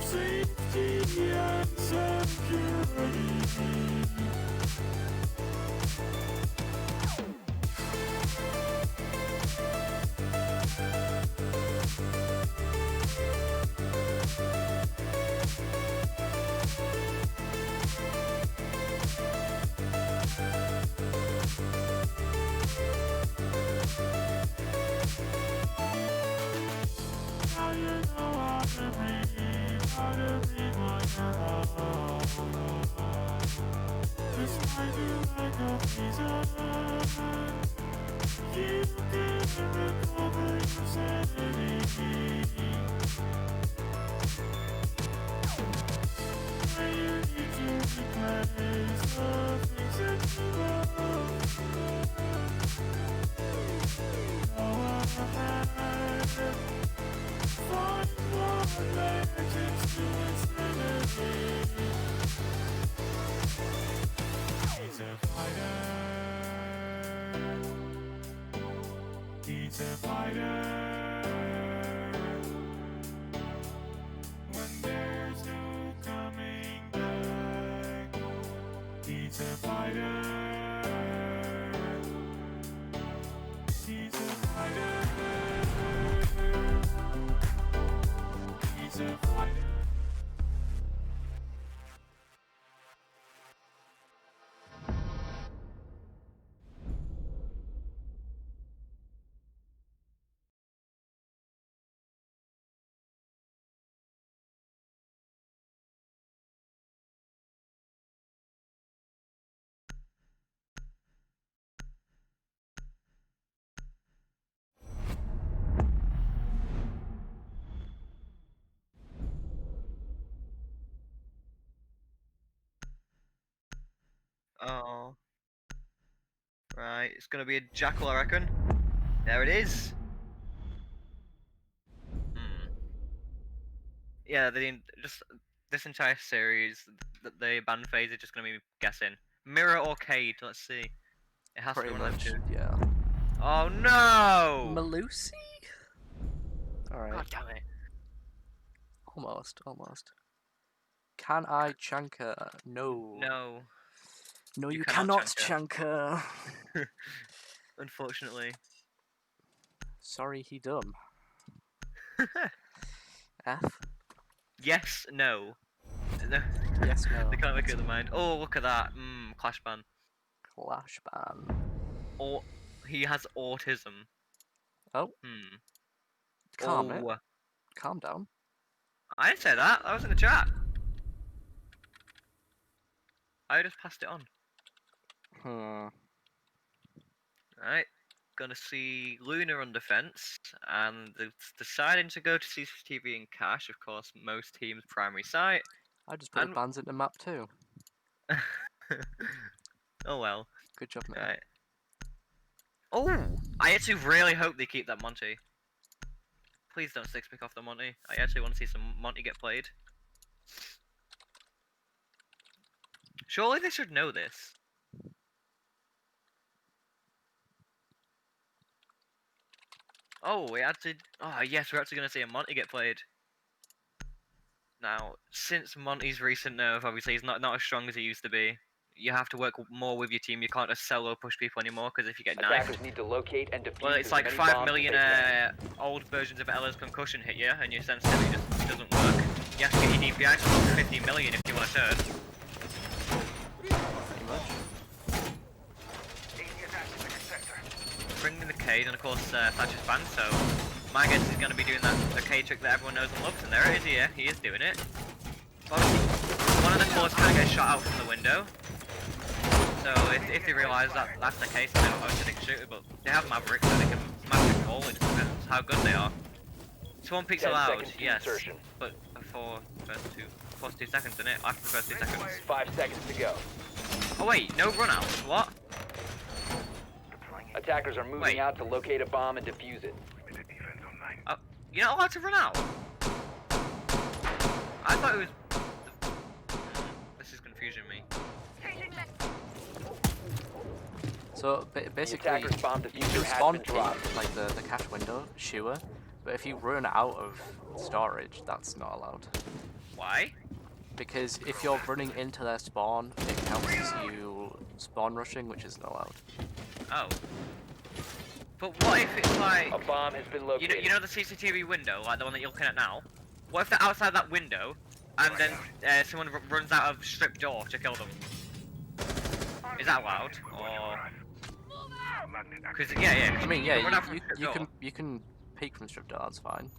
Safety and security. Now you know how to breathe my love. This might be like a prison. You can recover your sanity. When you need to replace the things that you love. Go ahead. Find what legends to infinity. He's a fighter. He's a fighter. When there's no coming back. He's a fighter. He's a fighter. He's a fighter. Oh. Right, it's gonna be a jackal, I reckon. There it is. Yeah, just this entire series, the band phase is just gonna be guessing. Mirror or Cade, let's see. It has Pretty to be one of much, them two. yeah. Oh no! Malusi? Alright, God damn it. almost. Can I Chanka? No. No, No, you you cannot, cannot Chanka. unfortunately. Sorry, he dumb. F? Yes, no. No. Yes, no. They can't make up their mind. Oh, look at that. Clash ban. Clash ban. Or he has autism. Oh, Hmm. calm it. Oh, Calm down. I didn't say that. That was in the chat. I just passed it on. Right. Gonna see Luna on defense, and deciding to go to CCTV and cash. Of course, most teams' primary site. I just put the And bans into map too. oh well. Good job, mate. Right. Oh, I actually really hope they keep that Monty. Please don't six pick off the Monty. I actually want to see some Monty get played. Surely they should know this. Oh, we actually. Oh yes, we're actually gonna see a Monty get played. Now, since Monty's recent nerf, obviously he's not as strong as he used to be. You have to work more with your team. You can't just solo push people anymore because if you get knifed, Attackers need to locate and defuse well, it's as like many 5 bombs million as they can. old versions of Ella's concussion hit you, and your sensitivity just doesn't work. You have to get your DPI to 50 million if you want to turn. Pretty much. Bring in the Cade, and of course Thatcher's banned, so my guess is going to be doing that the Cade trick that everyone knows and loves, and there it is here. He is doing it. One of the cores kind of gets shot out from the window. So if they realise that that's the case, then obviously they can shoot it, but they have Mavericks, so they can smash it all. It depends how good they are. So one peek's 10 allowed, seconds to yes, insertion. but before first 2 seconds in it, after the first 2 seconds. 5 seconds to go. Oh wait, no run out. What? Attackers are moving Wait. out to locate a bomb and defuse it. Oh, you're not allowed to run out. I thought it was. This is confusing me. So So The basically, attacker's bomb you diffuser can has spawn been in dropped. like the cache window, sure, but if you run out of storage, that's not allowed. Why? Because if you're running into their spawn, it counts as you spawn rushing, which isn't allowed. Oh. But what if it's like, A bomb has been located. you know the CCTV window, like the one that you're looking at now? What if they're outside that window, and then someone runs out of strip door to kill them? Is that allowed? Or... Cause yeah. I mean, you can run yeah, out from strip door. you can peek from strip door, that's fine.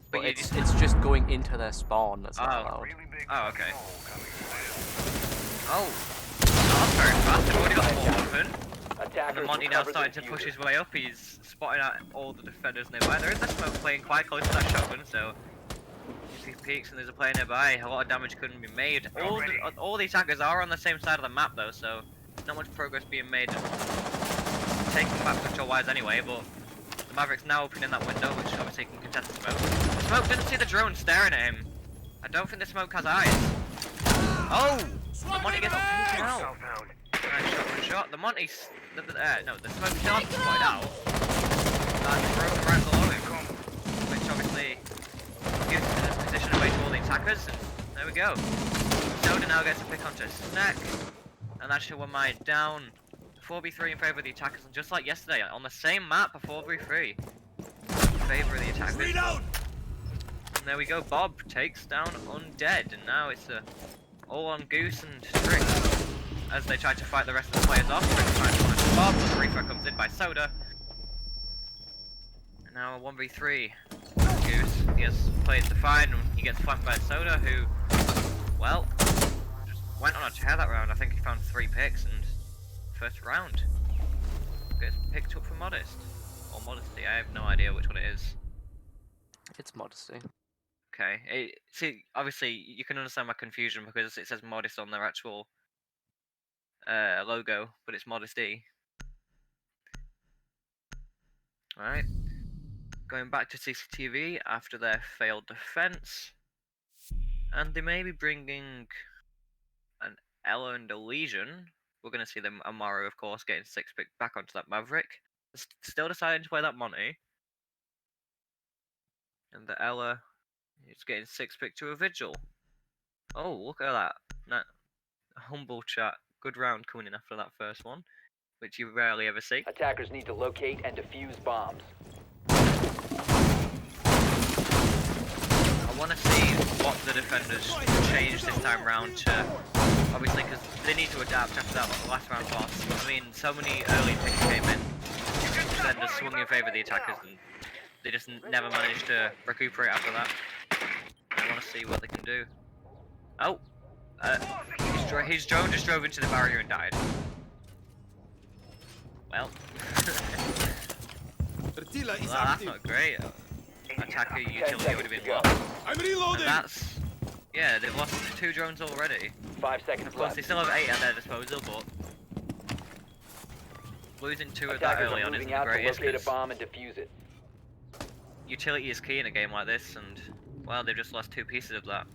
But But you it's just going into their spawn that's not allowed. Oh, okay. Oh, that's very fast. They've already got the wall open. And the Attackers Monty now recovered starting the to push diffuser. his way up. He's spotting out all the defenders nearby. There is a smoke playing quite close to that shotgun, so if he peeks and there's a player nearby, a lot of damage couldn't be made. All the attackers are on the same side of the map though, so not much progress being made. Taking map control wise anyway, but the Maverick's now opening that window, which obviously can contest the smoke. The smoke didn't see the drone staring at him. I don't think the smoke has eyes. Oh! The Monty gets taken out. Nice shot. The Monty's... no, the smoke's not spotted out. And the drone right below him. Which obviously gives the position away to all the attackers, and there we go. Soda now gets a pick onto Snack. And that's your 1 mine down. 4v3 in favour of the attackers, and just like yesterday, on the same map, a 4v3 in favour of the attackers. Reload! And there we go, Bob takes down Undead, and now it's a all-on Goose and Strick as they try to fight the rest of the players off. Strick tries to punish Bob, but the refresh comes in by Soda. And now a 1v3. Goose, he has players to find, and he gets flanked by Soda, who, well, just went on a tear that round. I think he found 3 picks, and first round gets picked up for Modest. Or Modesty, I have no idea which one it is. It's modesty. Okay, see, obviously you can understand my confusion because it says Modest on their actual logo, but it's Modesty. Alright, going back to CCTV after their failed defense, and they may be bringing an Ella and a Legion. We're going to see them Amaro, of course, getting 6 pick back onto that Maverick. Still deciding to play that Monty. And the Ella is getting 6 pick to a Vigil. Oh, look at that. Humble chat. Good round coming in after that first one, which you rarely ever see. Attackers need to locate and defuse bombs. I want to see what the defenders change this time round to, obviously, because they need to adapt after that last round loss. I mean, so many early picks came in, defenders swung in favour of the attackers, and they just never managed to recuperate after that. I want to see what they can do. Oh! His drone just drove into the barrier and died. Well. Fertila is Well, that's active. not great. Attacker 10 utility would have seconds been to go. lost. I'm And reloading. that's... Yeah, they've lost 2 drones already. 5 seconds Of course, they left. still have 8 at their disposal, but... Losing 2 of that Attackers early are on isn't moving the out to greatest, locate a 'cause bomb and defuse it. utility is key in a game like this, and... Well, they've just lost 2 pieces of that.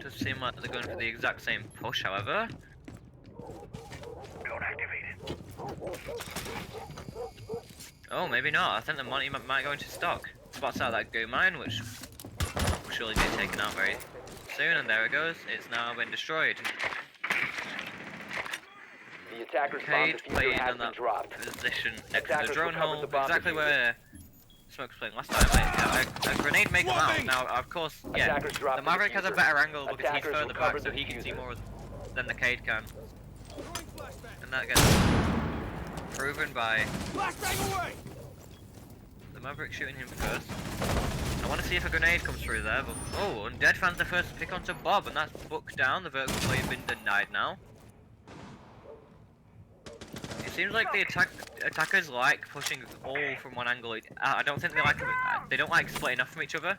Does seem like they're going for the exact same push, however. Oh, maybe not. I think the money might go into stock. Spots out that goo mine, which will surely be taken out very soon, and there it goes. It's now been destroyed. The attacker's bomb Cade diffuser playing has on been that dropped. position next to the Attackers drone recovered hole, the bomb exactly diffuser. where Smoke was playing last time. A grenade may come out. Swapping! Now, of course, yeah, Attackers dropped the the Maverick has a diffuser. better angle because he's Attackers further back, recovered so the he can see diffuser. more than the Cade can. And that gets proven by Flashbang away. the Maverick shooting him first. I want to see if a grenade comes through there, but oh, Undead fans the first pick onto Bob, and that's booked down. The vertical play has been denied now. It seems like the attackers like pushing all from one angle. I don't think they like they don't like splitting off from each other,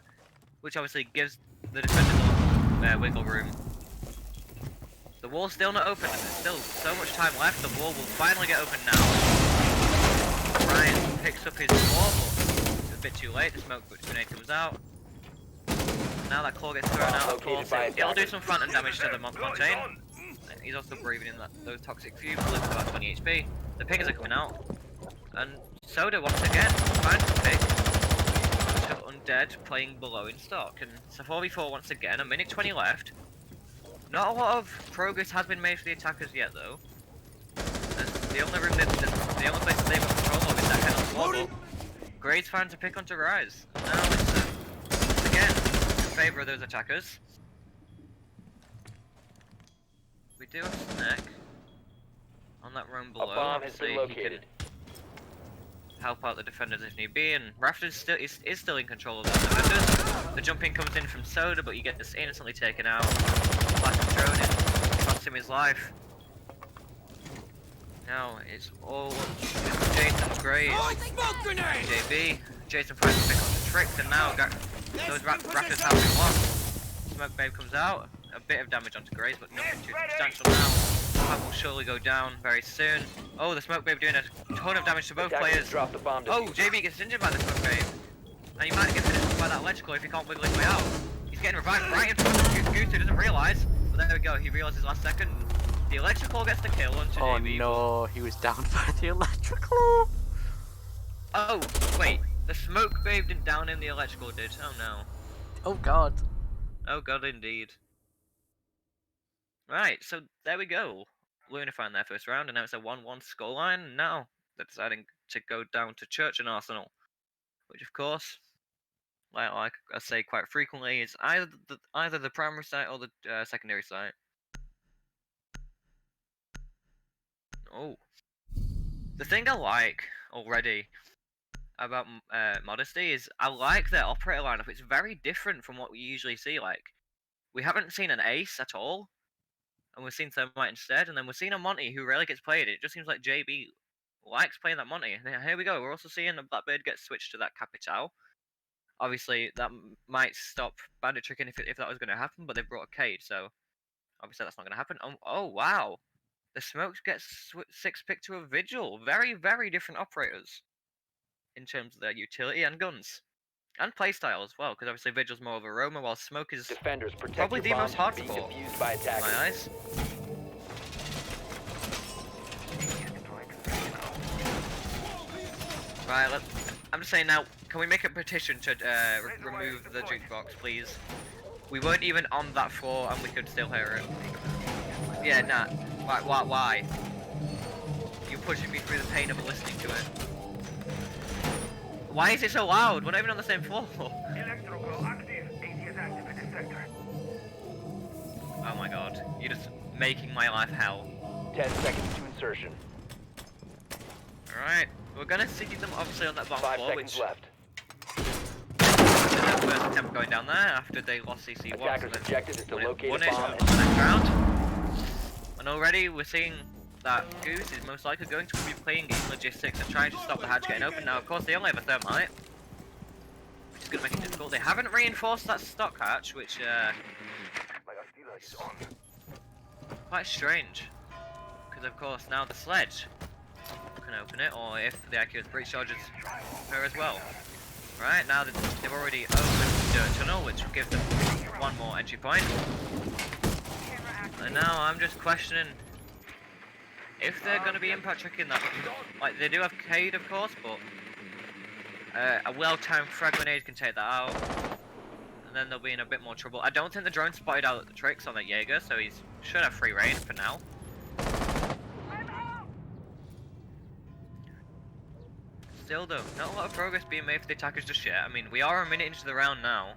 which obviously gives the defenders a lot wiggle room. The wall's still not open, and there's still so much time left. The wall will finally get open now. Ryan picks up his wall, but it's a bit too late. The smoke grenade comes out. Now that claw gets thrown out, of course, it'll do some phantom damage to the Montaigne. He's also breathing in those toxic fumes, losing about 20 HP. The pingers are coming out. And Soda once again finds the pick. To Undead playing below in stock. And it's a 4v4 once again, a minute 20 left. Not a lot of progress has been made for the attackers yet though. The only room the only place that they've got control of is that kind of floor, but Grade's trying to pick onto Rise. Now it's again in favour of those attackers. We do have Snack on that room below. A bomb has Obviously, been he can located. help out the defenders if need be, and Rafters is still in control of those defenders. The jumping comes in from Soda, but he gets innocently taken out. Black and thrown in, cost him his life. Now it's all Jason's grave. JB, Jason finds to pick up the tricks, and now those Rafters have been lost. Smoke Babe comes out, a bit of damage onto Graves, but nothing too substantial now. That will surely go down very soon. Oh, the Smoke Babe doing a ton of damage to both Attackers players. drop the bomb Oh, diffuser. JB gets injured by the Smoke Babe. And he might get finished by that electrical if he can't wiggle his way out. He's getting revived right in front of Goose, who doesn't realise. But there we go, he realises last second. The electrical gets the kill onto Oh JB. no, he was down by the electrical. Oh, wait. The Smoke Babe didn't down him, the electrical did. Oh no. Oh god. Oh god, indeed. Right, so there we go. Luna found their first round, and now it's a 1-1 scoreline. And now they're deciding to go down to Church and Arsenal, which of course, like I say quite frequently, is either the primary site or the secondary site. Oh, the thing I like already about Modesty is I like their operator lineup. It's very different from what we usually see. Like, we haven't seen an ace at all, and we've seen Thermite instead, and then we're seeing a Monty who rarely gets played. It just seems like JB likes playing that Monty. And here we go. We're also seeing a Blackbird get switched to that Capital. Obviously, that might stop Bandit tricking if that was going to happen, but they brought a Cade, so obviously that's not going to happen. Oh wow, the Smokes get 6 pick to a Vigil. Very, very different operators in terms of their utility and guns. And playstyle as well, because obviously Vigil's more of a roamer, while Smoke is Defenders protect probably your the most bombs from hard being for defused by in attackers. my eyes. Right, I'm just saying now, can we make a petition to remove the jukebox, please? We weren't even on that floor and we could still hear it. Yeah, nah. Why? You're pushing me through the pain of listening to it. Why is it so loud? We're not even on the same floor. Oh my god, you're just making my life hell. 10 seconds to insertion. Alright, we're gonna see them obviously on that bottom 5 floor, seconds which left. is their first attempt going down there after they lost CC1. Attackers' objective is to locate won a it bomb for the next round. And already we're seeing that Goose is most likely going to be playing in logistics and trying to stop the hatch getting open. Now, of course, they only have a Thermite, which is going to make it difficult. They haven't reinforced that stock hatch, which is quite strange. Because, of course, now the sledge can open it, or if the accurate breach charges her as well. Right, now they've already opened the dirt tunnel, which will give them one more entry point. And now I'm just questioning if they're going to be impact tricking that. Like, they do have Cade, of course, but a well-timed frag grenade can take that out. And then they'll be in a bit more trouble. I don't think the drone spotted out the tricks on that Jaeger, so he should have free reign for now. Still though, not a lot of progress being made for the attackers just yet. I mean, we are a minute into the round now.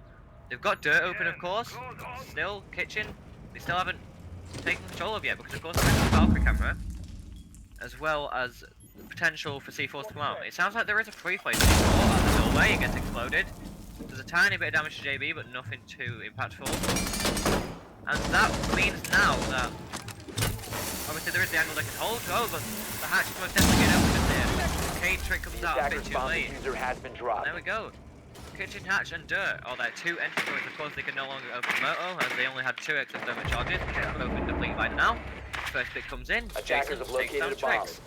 They've got dirt open, of course. Still, kitchen, they still haven't taken control of yet, because of course there's the Valkyrie camera, as well as the potential for C4s to come out. It sounds like there is a free play C4 at the doorway. It gets exploded. There's a tiny bit of damage to JB, but nothing too impactful. And that means now that obviously there is the angle they can hold. Oh, but the hatch is most definitely getting open there. Cade trick comes The out a bit attacker's too bomb late. diffuser has been dropped. There we go. Kitchen hatch and dirt. Oh, they're 2 entry points. Of course, they can no longer open Moto, as they only had 2 extra thermal charges, which have opened complete by now. First bit comes in. Attackers Jason have takes down located a bomb. tricks.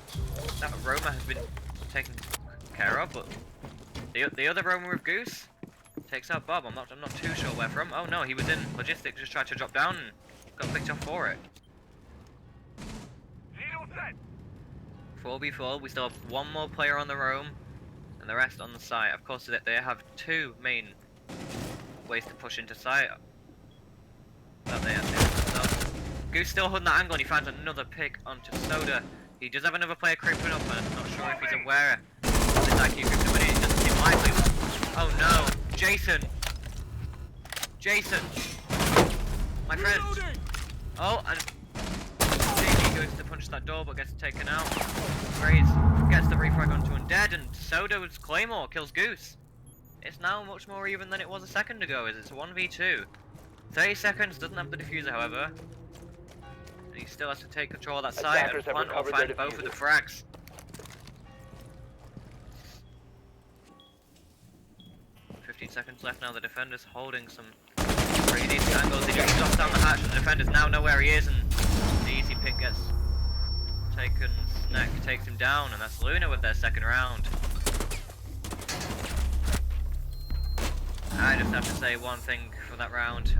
That Roma has been taken care of, but the other Roma with Goose takes out Bob. I'm not too sure where from. Oh no, he was in logistics, just tried to drop down and got picked off for it. 4v4, we still have one more player on the roam, and the rest on the site. Of course, they have two main ways to push into site. That they have to. So, Goose still holding that angle, and he finds another pick onto Soda. He does have another player creeping up, and I'm not sure if he's aware of this IQ creeping up, and it doesn't seem likely. Oh no, Jason! Jason! My friend! Oh, and JB goes to punch that door, but gets taken out. Graze gets the refrag onto Undead, and Soda's Claymore kills Goose. It's now much more even than it was a second ago, as it's a 1v2. 30 seconds, doesn't have the diffuser, however. And he still has to take control of that site and plant or find both of the frags. Seconds left now. The defender's holding some pretty decent angles. He just drops down the hatch, and the defenders now know where he is, and the easy pick gets taken. Snack takes him down, and that's Luna with their second round. I just have to say one thing for that round.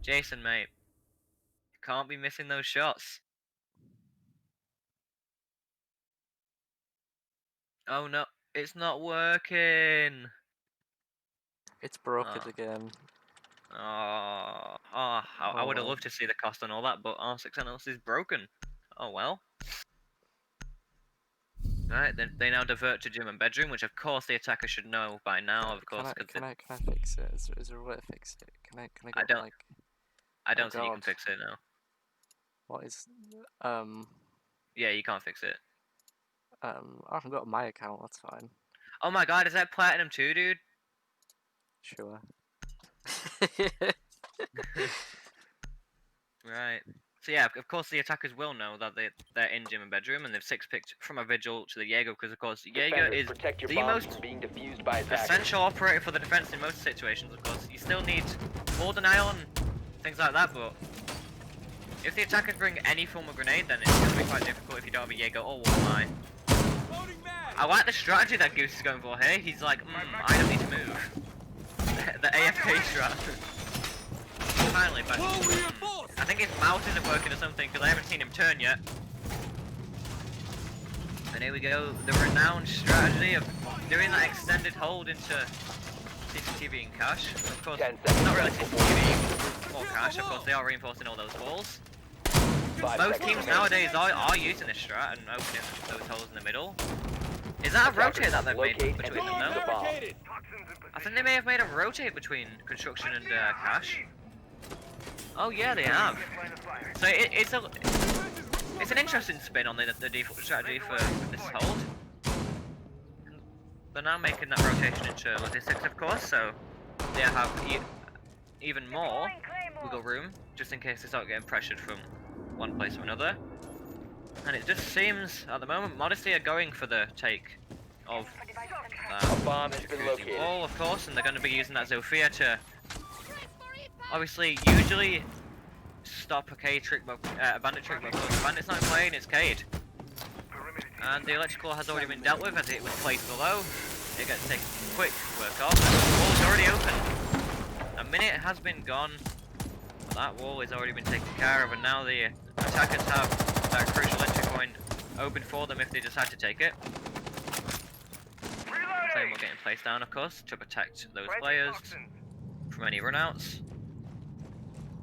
Jason, mate, you can't be missing those shots. Oh no, it's not working. It's broken again. I would have loved to see the cost on all that, but R6 analysis is broken. Oh well. Right, then they now divert to gym and bedroom, which of course the attacker should know by now, of course. Can I fix it? Is there a way to fix it? Can I get like... I don't think you can fix it now. What is... Yeah, you can't fix it. I haven't got my account, that's fine. Oh my god, is that Platinum 2, dude? Sure. Right. So yeah, of course the attackers will know that they're in gym and bedroom, and they've 6-picked from a Vigil to the Jaeger, because of course Jaeger is the most essential operator for the defense in most situations. Of course, you still need more denial and things like that, but if the attackers bring any form of grenade, then it's going to be quite difficult if you don't have a Jaeger or Warline. I like the strategy that Goose is going for here. He's like, I don't need to move. The AFK strat. Finally, but I think his mouse isn't working or something, because I haven't seen him turn yet. And here we go, the renowned strategy of doing that extended hold into CCTV and cache. Of course, not really CCTV, more cache. Of course, they are reinforcing all those walls. Most teams nowadays are using this strat and opening those holes in the middle. Is that a rotate that they've made between them though? I think they may have made a rotate between construction and cache. Oh yeah, they have. So it's an interesting spin on the default strategy for this hold. They're now making that rotation into logistics, of course, so they have even more wiggle room, just in case they start getting pressured from one place or another. And it just seems, at the moment, Modesty are going for the take of bomb has been located. Wall, of course, and they're going to be using that Zofia to obviously usually stop a K trick, a bandit trick, but the bandit's not playing, it's Cade. And the electrical has already been dealt with as it was placed below. It gets taken quick work off, and the wall's already open. A minute has been gone, but that wall has already been taken care of, and now the attackers have that crucial entry point open for them if they decide to take it. Claymore getting placed down, of course, to protect those players from any runouts.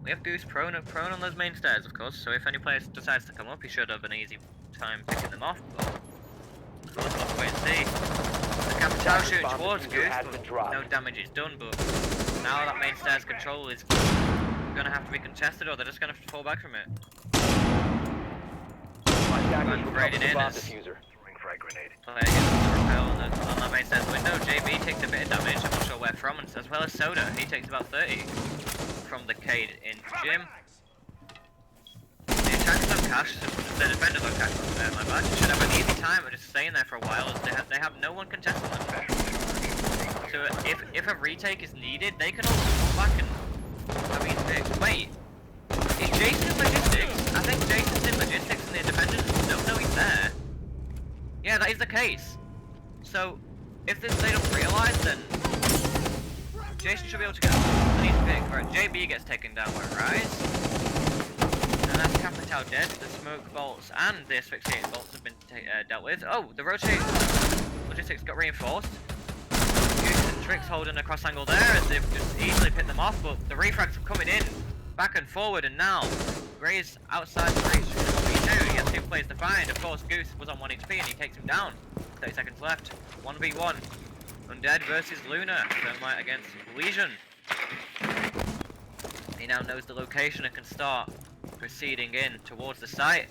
We have Goose prone on those main stairs, of course, so if any player decides to come up, he should have an easy time picking them off, but of course we'll have to wait and see. The Capital shooting towards Goose, but no damage is done, but now that main stairs control is going to have to be contested, or they're just going to have to fall back from it. And raided in as player gets the repel on that main stairs window. JB takes a bit of damage, I'm not sure where from, as well as Soda, he takes about 30 from the Cade in gym. The attackers on cache, the defenders on cache, my bad, should have an easy time of just staying there for a while, as they have no one contesting them. So if a retake is needed, they can also fall back and... I mean, wait, is Jason in logistics? I think Jason's in logistics and the defenders don't know he's there. Yeah, that is the case. So, if they don't realise, then Jason should be able to get an easy pick. Alright, JB gets taken down where it rise. And that's Capital dead. The smoke bolts and the asphyxiating bolts have been dealt with. Oh, the rotate logistics got reinforced. Goose and Tricks holding a cross angle there as they've just easily picked them off, but the refrags are coming in, back and forward, and now Gray's outside the reach. What do you do? He has 2 players to find. Of course, Goose was on 1 HP and he takes him down. 30 seconds left. 1v1. Undead versus Luna. Thermite against Legion. He now knows the location and can start proceeding in towards the site.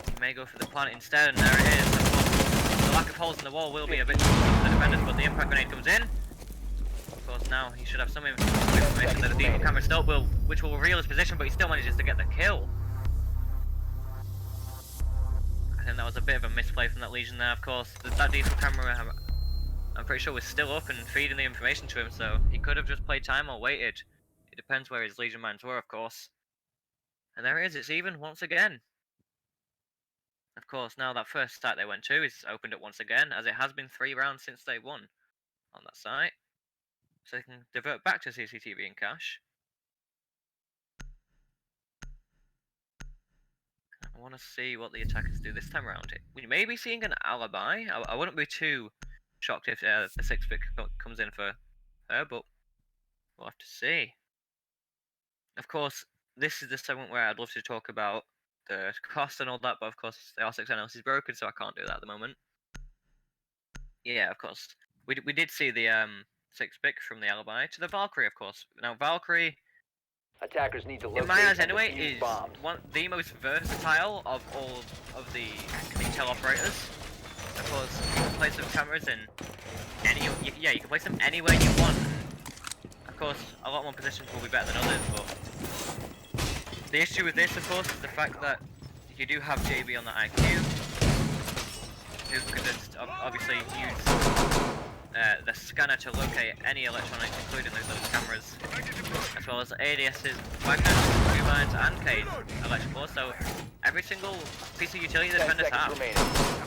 He may go for the plant instead, and there it is. Of course, the lack of holes in the wall will be a bit troublesome for the defenders, but the impact grenade comes in. Of course, now he should have some information that the deeper camera still will, which will reveal his position, but he still manages to get the kill. I think that was a bit of a misplay from that Legion there. Of course, that diesel camera, I'm pretty sure, was still up and feeding the information to him, so he could have just played time or waited. It depends where his Legion mines were, of course. And there it is, it's even once again. Of course, now that first site they went to is opened up once again, as it has been 3 rounds since they won on that site. So they can divert back to CCTV and cache. I want to see what the attackers do this time around. We may be seeing an alibi. I wouldn't be too shocked if the 6-pick comes in for her, but we'll have to see. Of course, this is the segment where I'd love to talk about the cost and all that, but of course the R6 analysis is broken, so I can't do that at the moment. Yeah, of course. We did see the 6-pick from the alibi to the Valkyrie, of course. Now Valkyrie, Attackers need to locate in my eyes and anyway, defuse is bombs. the most versatile of all of the intel operators. Of course, you can place some cameras in you can place them anywhere you want. Of course, a lot more positions will be better than others, but the issue with this, of course, is the fact that you do have JB on the IQ, who can just obviously use the scanner to locate any electronics, including those cameras, as well as ADS's magnets, blue lines, and K's electrical. So every single piece of utility the defenders have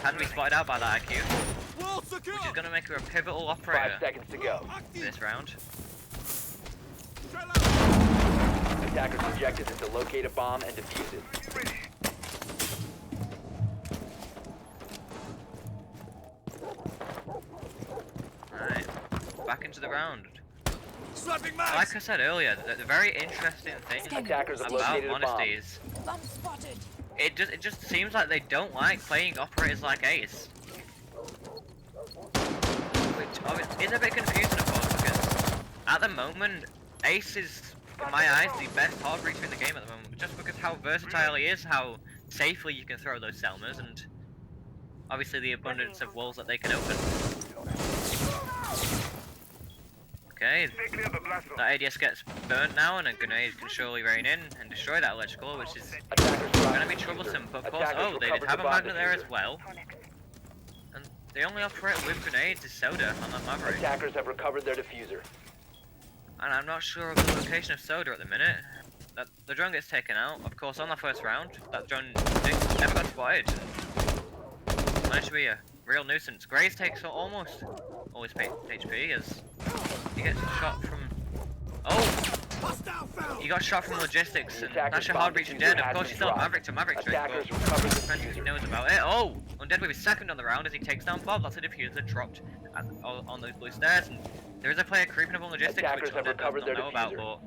can be spotted out by that IQ, which is going to make her a pivotal operator 5 seconds to go. this round. Attackers' objective is to locate a bomb and defuse it. Right, back into the round. Like I said earlier, the very interesting thing Attackers have about located a bomb. Honesty is it just seems like they don't like playing operators like Ace, which is a bit confusing, of course, because at the moment Ace is, in my eyes, the best hard breacher in the game at the moment, just because how versatile he is, how safely you can throw those Selmas, and obviously the abundance of walls that they can open. Okay, that ADS gets burnt now, and a grenade can surely rain in and destroy that electrical, which is going to be troublesome. But of course, oh, they did have a magnet there as well. And the only operator with grenades is Soda on that Maverick. Attackers have recovered their diffuser. And I'm not sure of the location of Soda at the minute. The drone gets taken out, of course, on the first round. That drone never got spotted. Managed to be a real nuisance. Graves takes almost all his HP as he gets shot from... Oh! He got shot from logistics, and that's your hard breach is dead. Of course, he's still a Maverick to Maverick straight, but he knows about it. Oh! Undead with his second on the round as he takes down Bob. That's a diffuser dropped on those blue stairs. And there is a player creeping up on logistics, which Undead does not know about, but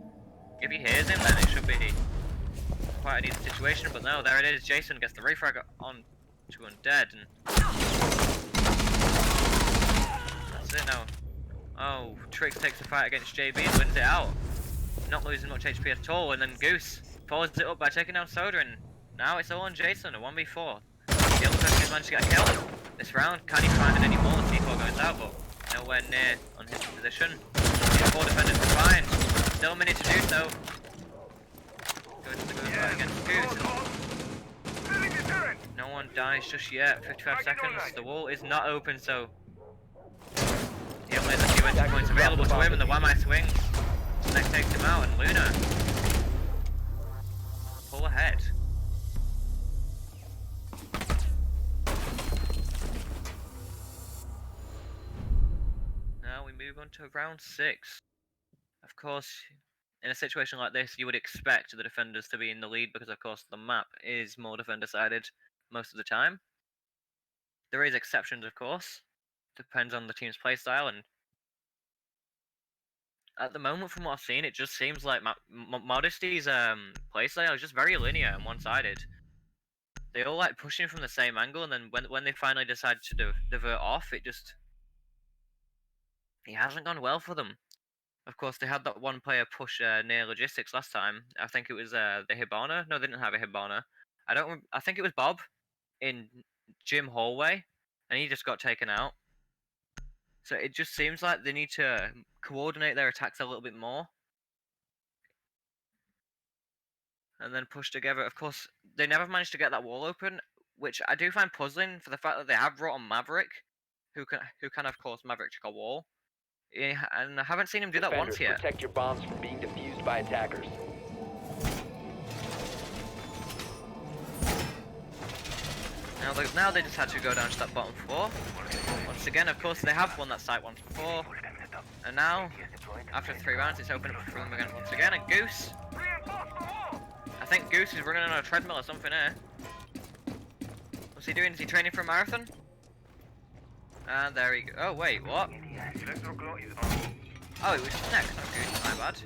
if he hears him, then it should be quite an easy situation. But no, there it is. Jason gets the refrag on to Undead, and that's it now. Oh, Trix takes the fight against JB and wins it out. Not losing much HP at all, and then Goose follows it up by taking down Soda, and now it's all on Jason, a 1v4. The other person has managed to get a kill this round. Can he find it anymore? The C4 goes out, but nowhere near on his position. 4 defenders to find. Still a minute to do so. Goes to go fight against Goose. No one dies just yet. 55 seconds. The wall is not open, so he only has a few entry points available to him, and the Wamai swings. Next takes him out, and Luna pull ahead. Now we move on to round 6. Of course, in a situation like this, you would expect the defenders to be in the lead because, of course, the map is more defender-sided most of the time. There is exceptions, of course. Depends on the team's playstyle, and at the moment, from what I've seen, it just seems like Modesty's playstyle is just very linear and one-sided. They all like pushing from the same angle, and then when they finally decide to divert off, it hasn't gone well for them. Of course, they had that one player push near logistics last time. I think it was the Hibana. No, they didn't have a Hibana. I think it was Bob in gym hallway, and he just got taken out. So it just seems like they need to coordinate their attacks a little bit more, and then push together. Of course, they never managed to get that wall open, which I do find puzzling for the fact that they have brought on Maverick, who can of course Maverick check a wall. Yeah, and I haven't seen him do that once Defenders, yet. protect your bombs from being defused by attackers. Now they just had to go down to that bottom floor. Once again, of course, they have won that site once before. And now, after 3 rounds, it's open up for them again once again. And Goose, I think Goose is running on a treadmill or something here. What's he doing? Is he training for a marathon? And there he goes. Oh, wait, what? Oh, it was Snack, not Goose. My bad.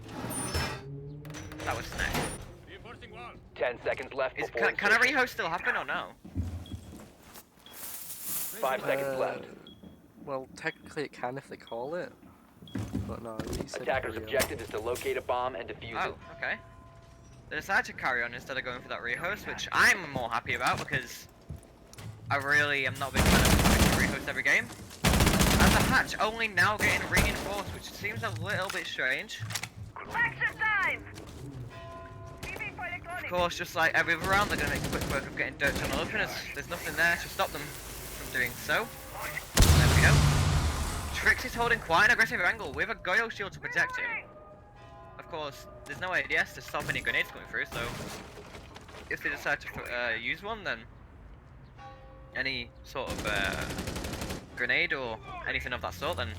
That was Snack. 10 seconds left before Can a insertion. rehost still happen or no? 5 seconds left. Well, technically it can if they call it, but no. He said Attackers' carry on. objective is to locate a bomb and defuse Oh, it. okay. They decided to carry on instead of going for that rehost, which I'm more happy about because I really am not a big fan of having to rehost every game. And the hatch only now getting reinforced, which seems a little bit strange. Of course, just like every other round, they're going to make quick work of getting dirt tunnel open as there's nothing there to stop them from doing so. There we go. Trix is holding quite an aggressive angle with a Goyo shield to protect him. Of course, there's no ADS to stop any grenades coming through, so if they decide to use one, then any sort of grenade or anything of that sort, then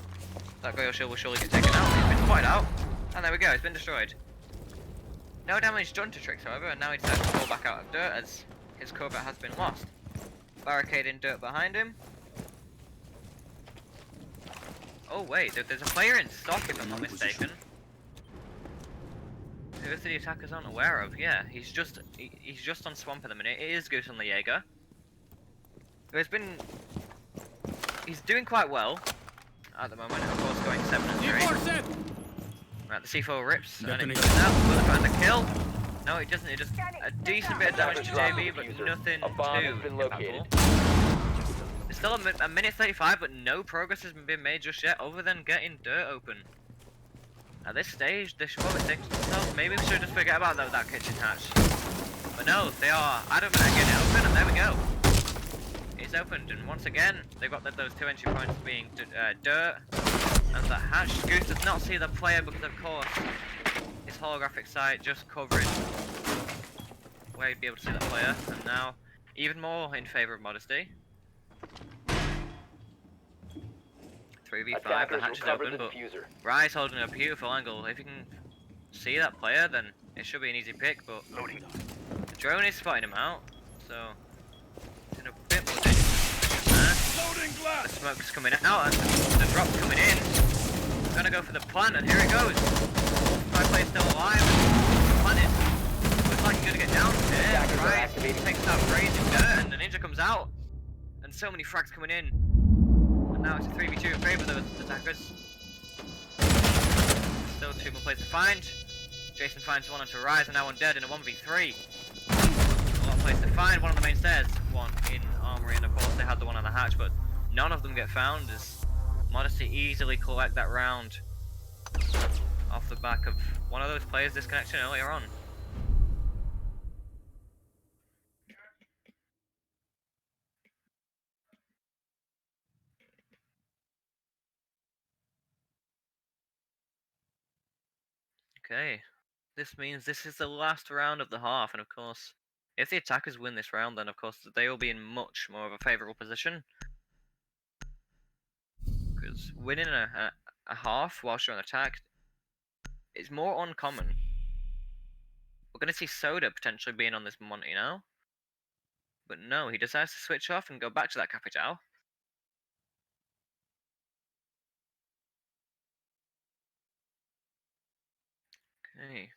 that Goyo shield will surely get taken out. He's been spotted out, and there we go, it's been destroyed. No damage done to Trix, however, and now he decides to fall back out of dirt as his covert has been lost. Barricading dirt behind him. Oh wait, there's a player in stock if I'm not mistaken. Who is the attackers aren't aware of? Yeah, he's just on swamp at the minute. It is Goose on the Jaeger. He's doing quite well at the moment. Of course, going 7 and 3. Right, the C4 rips and it goes out. Will they find a kill? No, it doesn't. It does a decent bit of damage to JB, but nothing A bomb has too been located. impactful. It's still a minute 35, but no progress has been made just yet, other than getting dirt open. At this stage, they should probably think to themselves, maybe we should just forget about that kitchen hatch. But no, they are adamant at getting it open, and there we go. It's opened, and once again, they've got those 2 entry points being dirt and the hatch. Goose does not see the player because, of course, his holographic sight just covering where he'd be able to see that player, and now even more in favour of Modesty. 3v5, the Attackers hatch is recover open, the but diffuser. Rye's holding a beautiful angle. If you can see that player, then it should be an easy pick, but the drone is spotting him out, so it's in a bit more dangerous position there. The smoke's coming out and the drop's coming in. Gonna go for the plant, and here it goes. My player's still alive, and planted. Looks like he's gonna get down here. Attackers are Rise activating. takes out grazing dirt, and the ninja comes out. And so many frags coming in. And now it's a 3v2 in favour of those attackers. Still 2 more players to find. Jason finds one onto Rise, and now undead in a 1v3. A lot of players to find. One on the main stairs, one in armory, and of course they had the one on the hatch, but none of them get found as Modesty easily collect that round off the back of one of those players disconnection earlier on. Okay, this means this is the last round of the half, and of course, if the attackers win this round, then of course they will be in much more of a favourable position. Because winning a half whilst you're on attack is more uncommon. We're gonna see Soda potentially being on this Monty now. But no, he decides to switch off and go back to that Capital. Okay.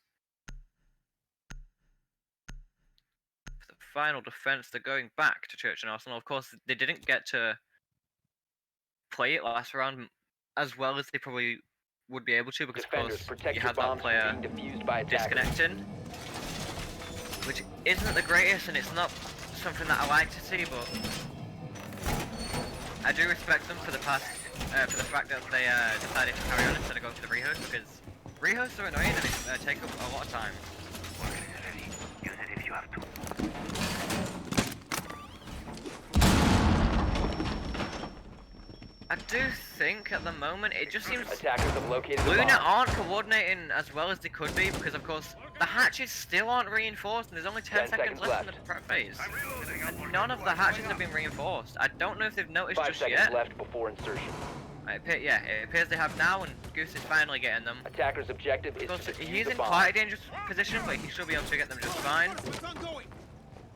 For the final defense, they're going back to Church and Arsenal. Of course, they didn't get to play it last round as well as they probably would be able to, because of Defenders, course protect you your had that bombs player from being defused by attackers. disconnecting, which isn't the greatest, and it's not something that I like to see, but I do respect them for the fact that they decided to carry on instead of going for the rehost, because rehosts are annoying and they take up a lot of time. Use it if you have to. I do think at the moment it just seems Attackers have located the Luna bomb. aren't coordinating as well as they could be, because of course the hatches still aren't reinforced and there's only 10 seconds left in the prep phase. And none of the hatches have been reinforced. I don't know if they've noticed 5 just seconds yet. left before insertion. Yeah, it appears they have now, and Goose is finally getting them. Attacker's objective is Of course, to defuse he's the in bomb. quite a dangerous position, but he should be able to get them just fine. But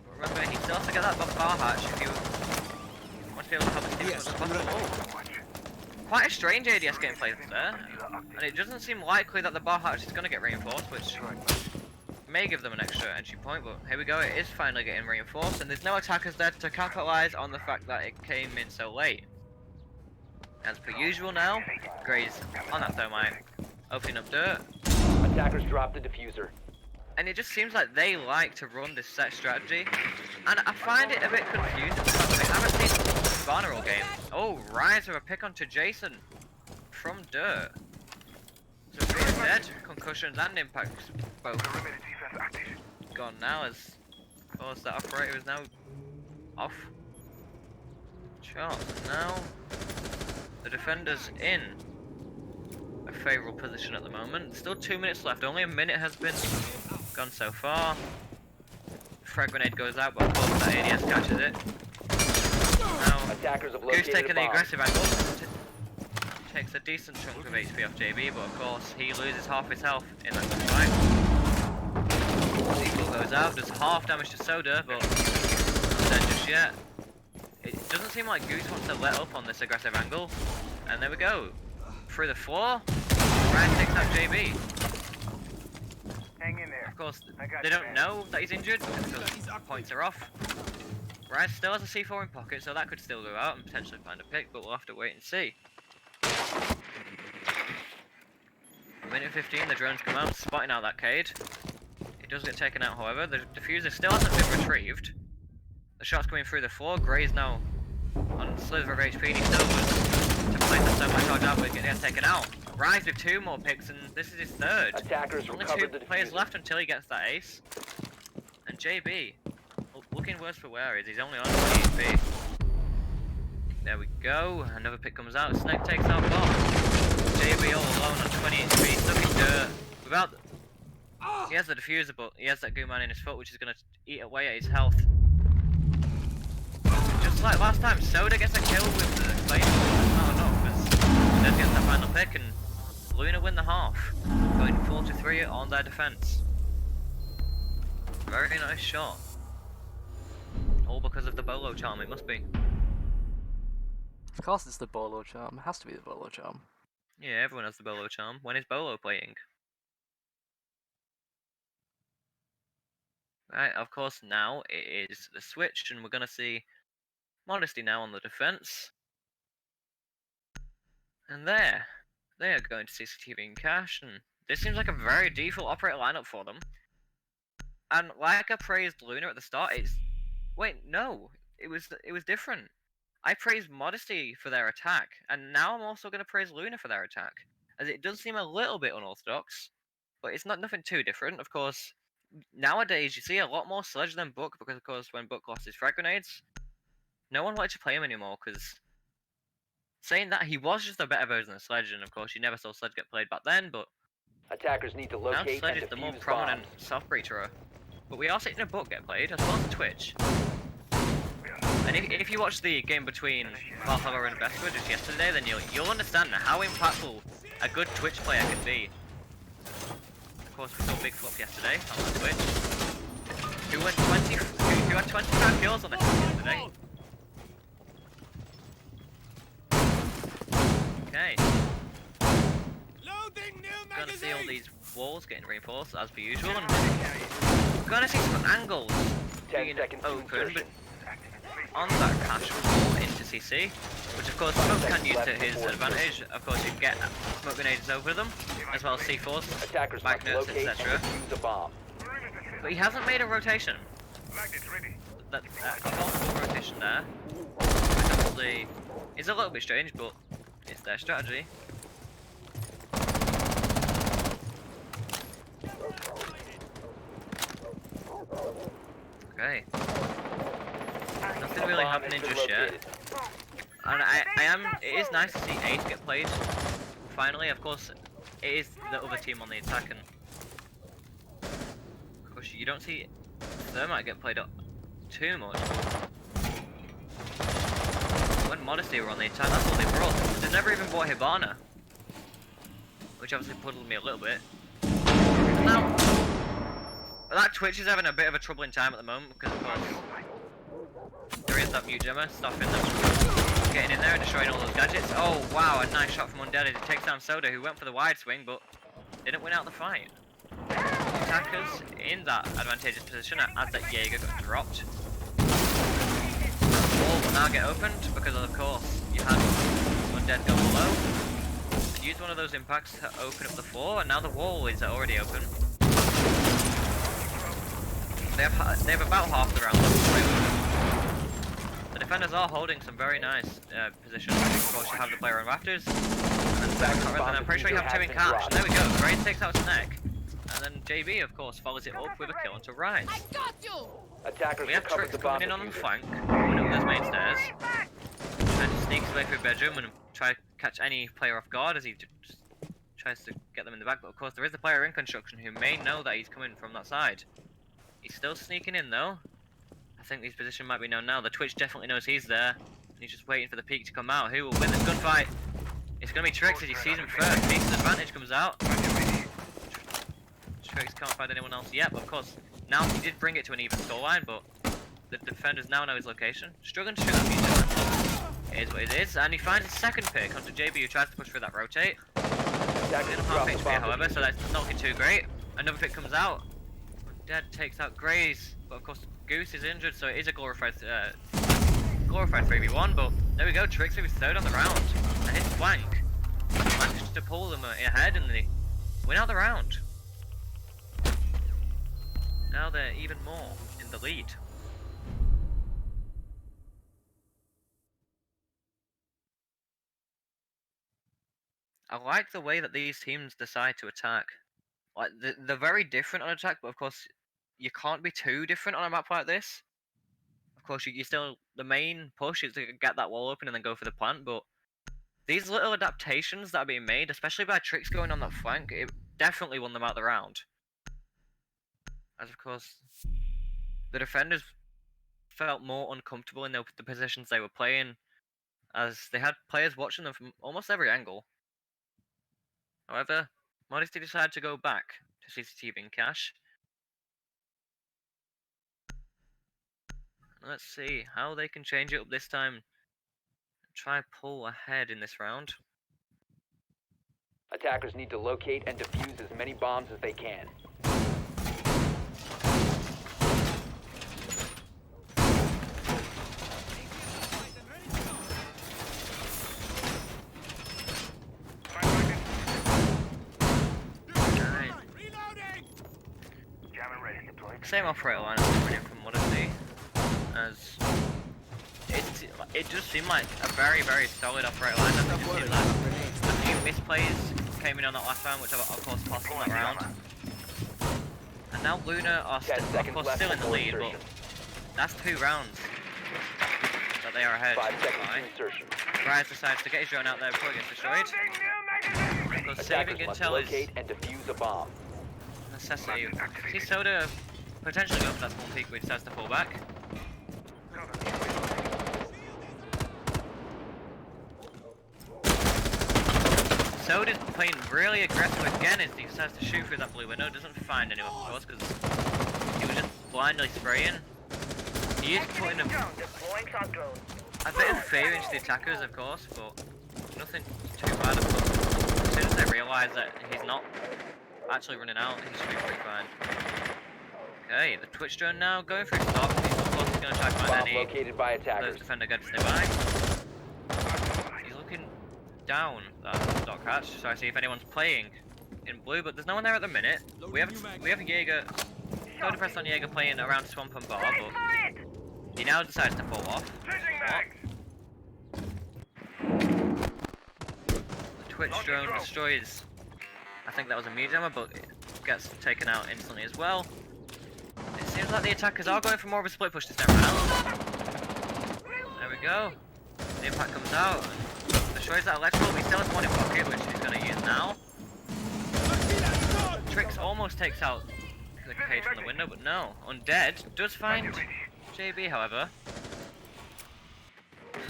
remember, he still has to get that bar hatch if he wants to be able to help his team as much as possible. Quite a strange ADS gameplay there, and it doesn't seem likely that the bar hatch is going to get reinforced, which may give them an extra entry point, but here we go, it is finally getting reinforced, and there's no attackers there to capitalize on the fact that it came in so late. As per usual now, Gray's on that thermite, opening up dirt, Attackers drop the diffuser. and it just seems like they like to run this set strategy, and I find it a bit confusing because we haven't seen Spawner all game. Oh, Rise with a pick onto Jason from dirt. So he's dead, concussions and impacts both gone now, as of course that operator is now off. Shot. Now the defender's in a favourable position at the moment. Still 2 minutes left, only a minute has been gone so far. Frag grenade goes out, but of course that ADS catches it. Now, Attackers have Goose located taking a the bomb. aggressive angle. Takes a decent chunk of HP off JB, but of course he loses half his health in that gunfight. Sequel goes out, does half damage to Soda, but not dead just yet. It doesn't seem like Goose wants to let up on this aggressive angle. And there we go. Through the floor, Ryan takes out JB. Hang in there. Of course, I got they you, don't man. know that he's injured because the points are off. Ryan still has a C4 in pocket, so that could still go out and potentially find a pick, but we'll have to wait and see. Minute 15, the drones come out, spotting out that Cade. It does get taken out, however. The diffuser still hasn't been retrieved. The shot's coming through the floor. Gray's now on a sliver of HP, and he still was to place the thermite charge out, but it gets taken out. Rise with 2 more picks, and this is his third. Attackers Only 2 recovered the players diffuser. left until he gets that ace. And JB, looking worse for wear, is he's only on 20 HP. There we go, another pick comes out, Snake takes out bomb. JB all alone on 20 HP, stuck in dirt. Without he has the diffuser, but he has that goo man in his foot, which is going to eat away at his health. Just like last time, Soda gets a kill with the flame. Not enough, because Dead gets that final pick, and Luna win the half, going 4-3 on their defense. Very nice shot. All because of the bolo charm, it must be. Of course it's the bolo charm. It has to be the bolo charm. Yeah, everyone has the bolo charm. When is bolo playing? Right, of course now it is the switch, and we're gonna see Modesty now on the defense. And there, they are going to CCTV and cash, and this seems like a very default operator lineup for them. And like I praised Luna at the start, wait, no, it was different. I praised Modesty for their attack, and now I'm also going to praise Luna for their attack, as it does seem a little bit unorthodox, but it's nothing too different. Of course, nowadays you see a lot more Sledge than Book, because of course when Book lost his frag grenades, no one wanted to play him anymore, because saying that, he was just a better version of Sledge, and of course you never saw Sledge get played back then, but Attackers need to now locate Sledge and is the more defuse prominent bombs. self-breacher. But we are seeing a Book get played, as well as Twitch. And if you watch the game between Valhalla and Vesper just yesterday, then you'll understand how impactful a good Twitch player can be. Of course, we saw Big Flop yesterday on the Twitch. Who had 25 kills on this yesterday. Okay. Gonna see all these walls getting reinforced as per usual, and gonna see some angles 10 being seconds to open, insertion. but on that cache wall into CC, which of course Smoke can use to his advantage. Of course, you can get smoke grenades over them, as well as C4s, Attackers must magnets, locate and etc. defuse a bomb. But he hasn't made a rotation. That multiple rotation there. It's a little bit strange, but it's their strategy. Okay. Nothing really Bomb happening has been just yet. located. And it is nice to see Ace get played. Finally, of course, it is the other team on the attack, and of course you don't see Thermite get played up too much. When Modesty were on the attack, that's all they brought. They never even brought Hibana, which obviously puzzled me a little bit. Now, that Twitch is having a bit of a troubling time at the moment because, of course, there is that mute gemmer stopping them getting in there and destroying all those gadgets. Oh wow, a nice shot from Undead as it takes down Soda, who went for the wide swing but didn't win out the fight. Attackers in that advantageous position as that Jaeger got dropped. Wall will now get opened because of course you had Undead go below. Use one of those impacts to open up the floor, and now the wall is already open. They have about half the round left to play with. The defenders are holding some very nice positions. Of course, you have the player on rafters. And I'm pretty sure you have two in catch. And there we go. Grace takes out Snack. And then JB, of course, follows it up with a kill onto Rise. Attackers We have recovered Tricks the bomb coming in on the diffuser. flank, coming up those main stairs. And he sneaks away through a bedroom and try to catch any player off guard as he just tries to get them in the back. But of course, there is a player in construction who may know that he's coming from that side. He's still sneaking in though. I think his position might be known now. The Twitch definitely knows he's there. And he's just waiting for the peak to come out. Who will win this gunfight? It's going to be Tricks as he sees him first. Peak's advantage comes out. Tricks can't find anyone else yet, but of course, now he did bring it to an even scoreline, but the defenders now know his location. Struggling to shoot that future. It is what it is, and he finds his second pick onto JB, who tries to push through that rotate. Attackers Half dropped the HP, bomb however, diffuser. so that's not looking too great. Another pick comes out. Dead takes out Graze, but of course Goose is injured, so it is a glorified 3v1. But there we go, Tricks with his third on the round, and his flank managed to pull them ahead, and they win out the round. Now they're even more in the lead. I like the way that these teams decide to attack. Like they're very different on attack, but of course you can't be too different on a map like this. Of course, you still the main push is to get that wall open and then go for the plant. But these little adaptations that are being made, especially by Tricks going on that flank, it definitely won them out the round. As of course, the defenders felt more uncomfortable in the positions they were playing, as they had players watching them from almost every angle. However, Modesty decided to go back to CCTV and cache. Let's see how they can change it up this time and try pull ahead in this round. Attackers need to locate and defuse as many bombs as they can. Same operator line as coming in from Modesty, as it just seemed like a very solid operator line. It just seemed like a few misplays came in on that last round, which of course cost them that round. And now Luna are of course still in the lead, but that's 2 rounds that they are ahead. 5 seconds to insertion. Rise decides to get his drone out there before it gets destroyed. Because saving Attackers must intel locate is and defuse a bomb. a necessity. See Soda potentially going for that small peak where he decides to fall back. Soda's playing really aggressive again as he decides to shoot through that blue window. Doesn't find anyone, of course, because he was just blindly spraying. He is putting a bit of fear into the attackers, of course, but nothing too bad, of course. As soon as they realise that he's not actually running out, he should be pretty fine. Okay, the Twitch drone now going through stock. He's of course going to try to find Bomb any located by those attackers. defender guns nearby. He's looking down that stock hatch to try to see if anyone's playing in blue, but there's no one there at the minute. We have Jaeger, go to press on Jaeger playing around Swamp and Bar, but he now decides to fall off. The Twitch drone destroys, I think that was a meat jammer, but it gets taken out instantly as well. It seems like the attackers are going for more of a split push this time around. There we go. The impact comes out and destroys that electrical. He still has one in pocket, which he's going to use now. Trix almost takes out the cage from the window, but no. Undead does find JB, however.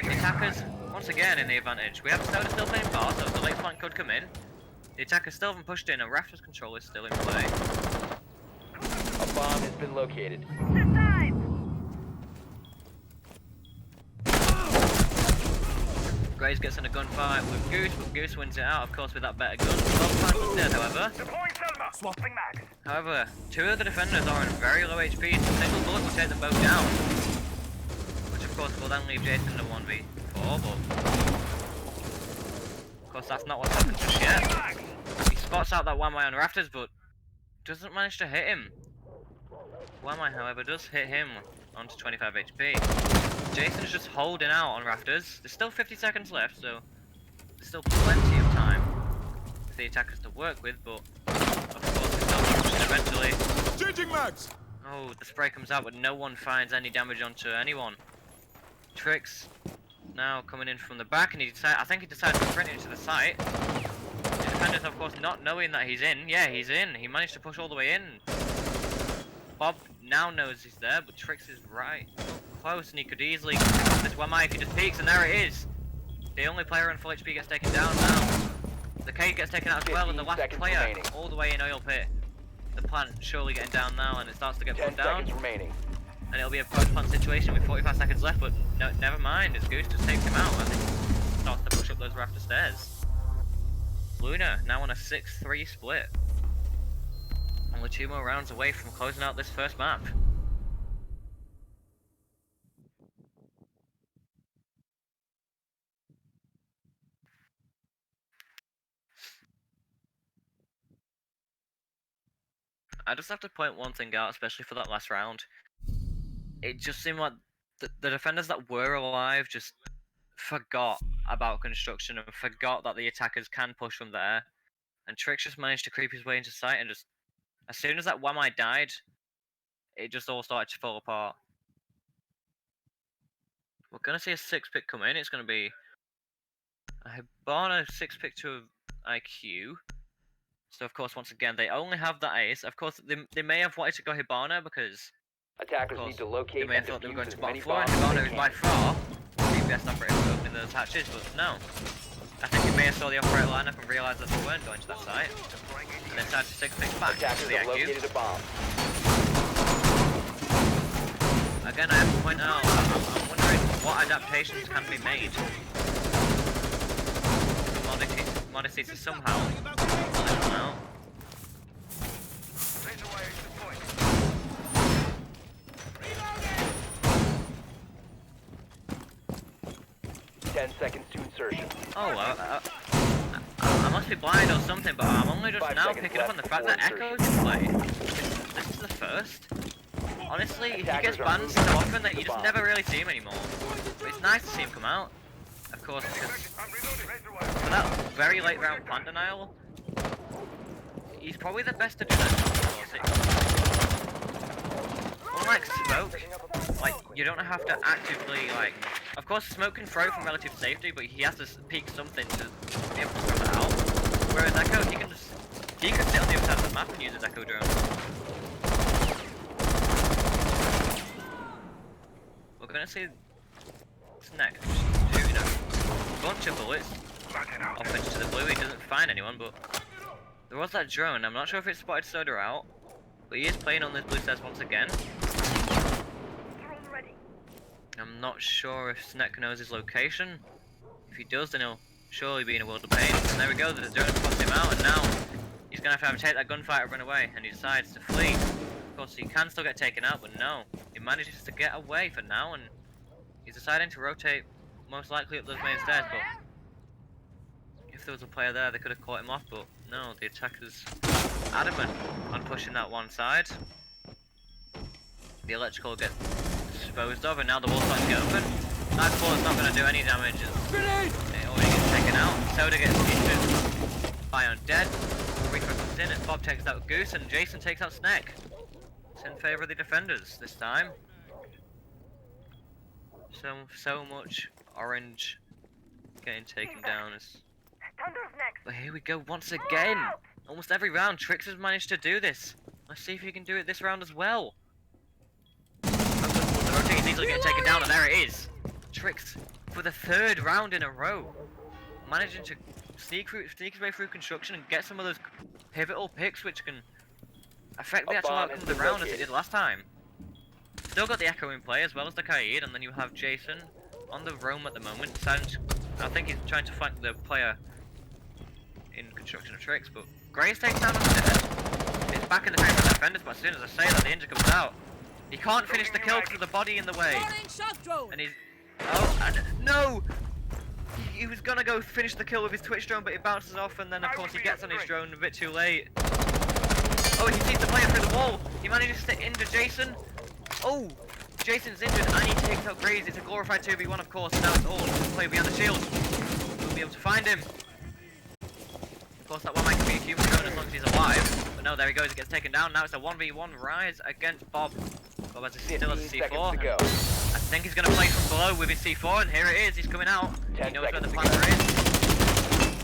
The attackers, once again, in the advantage. We have Soda still playing bar, so the late flank could come in. The attackers still haven't pushed in, and Raptor's control is still in play. A bomb has been located. Graves gets in a gunfight with Goose, but Goose wins it out, of course, with that better gun. Both is dead, however. However, two of the defenders are on very low HP, so a single bullet will take them both down. Which, of course, will then leave Jason in a 1v4, but of course, that's not what's happened just yet. He spots out that one way on Rafters, but doesn't manage to hit him. One way, however, does hit him onto 25 HP. Jason's just holding out on Rafters. There's still 50 seconds left, so there's still plenty of time for the attackers to work with, but of course it's not pushing eventually. Changing mags! Oh, the spray comes out, but no one finds any damage onto anyone. Trix now coming in from the back, and I think he decides to sprint into the site. The defenders, of course, not knowing that he's in. Yeah, he's in. He managed to push all the way in. Bob now knows he's there, but Trix is right close, and he could easily pick off this 1 if he just peeks, and there it is. The only player on full HP gets taken down now. The Cade gets taken out as well, and the last player remaining. all the way in oil pit. The plant surely getting down now, and it starts to get 10 put down. seconds remaining. And it'll be a post-plant situation with 45 seconds left, but no, never mind, as Goose just takes him out as he starts to push up those rafter stairs. Luna now on a 6-3 split. Only 2 more rounds away from closing out this first map. I just have to point one thing out, especially for that last round. It just seemed like the defenders that were alive just forgot about construction and forgot that the attackers can push from there. And Trix just managed to creep his way into sight, and just as soon as that 1 died, it just all started to fall apart. We're gonna see a 6-pick come in. It's gonna be a Hibana 6-pick to IQ. So of course, once again, they only have the ace. Of course, they may have wanted to go Hibana because Attackers need to locate they may and have thought they were going defuse to as bottom many 4, and bombs as Hibana they is can. by far the best operator for opening those hatches, but no. I think he may have saw the operator lineup and realised that they weren't going to that site, and then decided to 6-pick back to Attackers the have IQ. located a bomb. Again, I have to point out, I'm wondering what adaptations can be made. Modesty to somehow let them out. 10 seconds to insertion. Oh, I must be blind or something, but I'm only just 5 now seconds picking up on the fact left that before Echo can play. This is the first. Honestly, he Attackers gets are banned so moving often that to you the just bomb. never really see him anymore. But it's nice to see him come out. Of course, because for that very late round plant denial, he's probably the best to do that. Unlike Smoke, like, you don't have to actively, like... Of course, Smoke can throw from relative safety, but he has to peek something to be able to throw that out. Whereas Echo, he can just... He can sit on the other side of the map and use his Echo drone. We're gonna see what's next. Shooting a bunch of bullets. off into the blue. He doesn't find anyone, but there was that drone. I'm not sure if it spotted Soda out, but he is playing on this blue stairs once again. I'm not sure if Snek knows his location. If he does, then he'll surely be in a world of pain. And there we go, the drone spots him out, and now he's going to have to take that gunfight and run away, and he decides to flee. Of course, he can still get taken out, but no. He manages to get away for now, and he's deciding to rotate most likely up those main stairs, but if there was a player there, they could have caught him off, but no, the attacker's adamant on pushing that one side. The electrical gets disposed of, and now the wall's starting to get open. That bullet's not going to do any damage. It already gets taken out. Soda gets injured. Ion dead. Rico comes in, and Bob takes out Goose, and Jason takes out Snek. It's in favour of the defenders this time. So much orange getting taken down. But here we go once again. Almost every round, Trix has managed to do this. Let's see if he can do it this round as well. The rotating is easily getting taken down, and there it is. Trix, for the third round in a row, managing to sneak his way through construction and get some of those pivotal picks which can affect the actual outcome of the round as it did last time. Still got the Echo in play as well as the Kaid, and then you have Jason on the roam at the moment. I think he's trying to flank the player in construction of Trix, but Grace takes down on the dead. It's back in the face of the defenders, but as soon as I say that, the injury comes out. He can't finish the kill because of the body in the way. And he's... Oh, and no! He was gonna go finish the kill with his Twitch drone, but it bounces off, and then of course he gets on his drone a bit too late. Oh, he sees the player through the wall! He manages to injure Jason. Oh! Jason's injured, and he takes out Graze. It's a glorified 2v1, of course, now it's all the player behind the shield. We'll be able to find him. Of course, that one man can be a human drone as long as he's alive. But no, there he goes, he gets taken down. Now it's a 1v1 rise against Bob. Bob has still has a C4. I think he's going to play from below with his C4, and here it is, he's coming out. He knows where the planter is.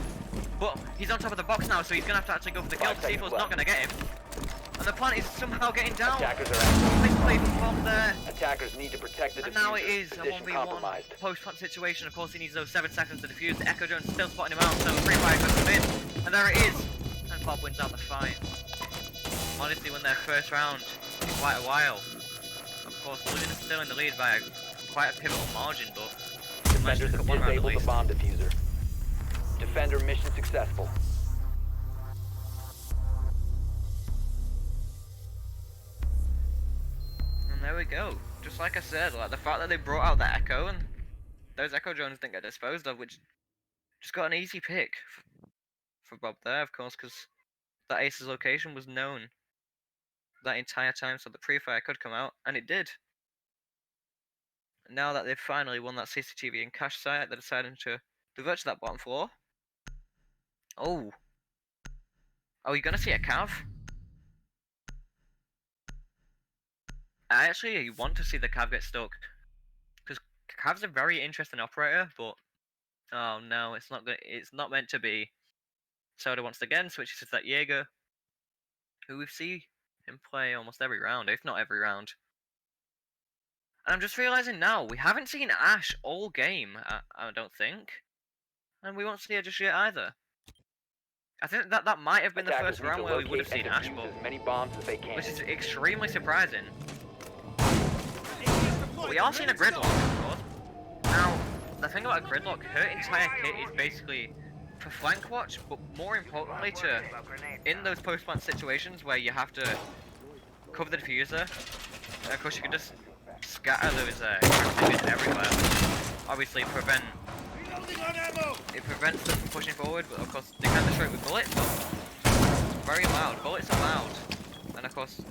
But he's on top of the box now, so he's going to have to actually go for the kill. The C4's not going to get him. And the plant is somehow getting down. Attackers are out. Nice play from Bob there. Attackers need to protect the And diffuser. now it is a Position 1v1 compromised. post-plant situation. Of course, he needs those 7 seconds to defuse. The Echo Drone's still spotting him out, so free fire could come in. And there it is. And Bob wins out the fight. Honestly, won their first round in quite a while. Of course, Luna is still in the lead by quite a pivotal margin, but Defenders have disabled the bomb diffuser. Defender mission successful. And there we go. Just like I said, like the fact that they brought out that Echo and those Echo drones didn't get disposed of, which just got an easy pick for Bob there, of course, because that Ace's location was known that entire time, so the pre-fire could come out, and it did. And now that they've finally won that CCTV and cache site, they're deciding to divert to that bottom floor. Oh, you're gonna see a Cav? I actually want to see the Cav get stuck, because Cav's a very interesting operator, but oh no, it's not meant to be. Soda once again switches to that Jaeger, who we see him play almost every round, if not every round. And I'm just realizing now, we haven't seen Ash all game, I don't think, and we won't see her just yet either. I think that might have been the first round where we would have seen Ash, but as many bombs as they can. which is extremely surprising. But we are seeing a gridlock, of course. Now, the thing about a gridlock, her entire kit is basically for flank watch, but more importantly to, in those post-plant situations where you have to cover the diffuser, and of course you can just scatter those activities everywhere. Obviously it prevents them from pushing forward, but of course they can destroy it with bullets, but very loud, bullets are loud. And of course,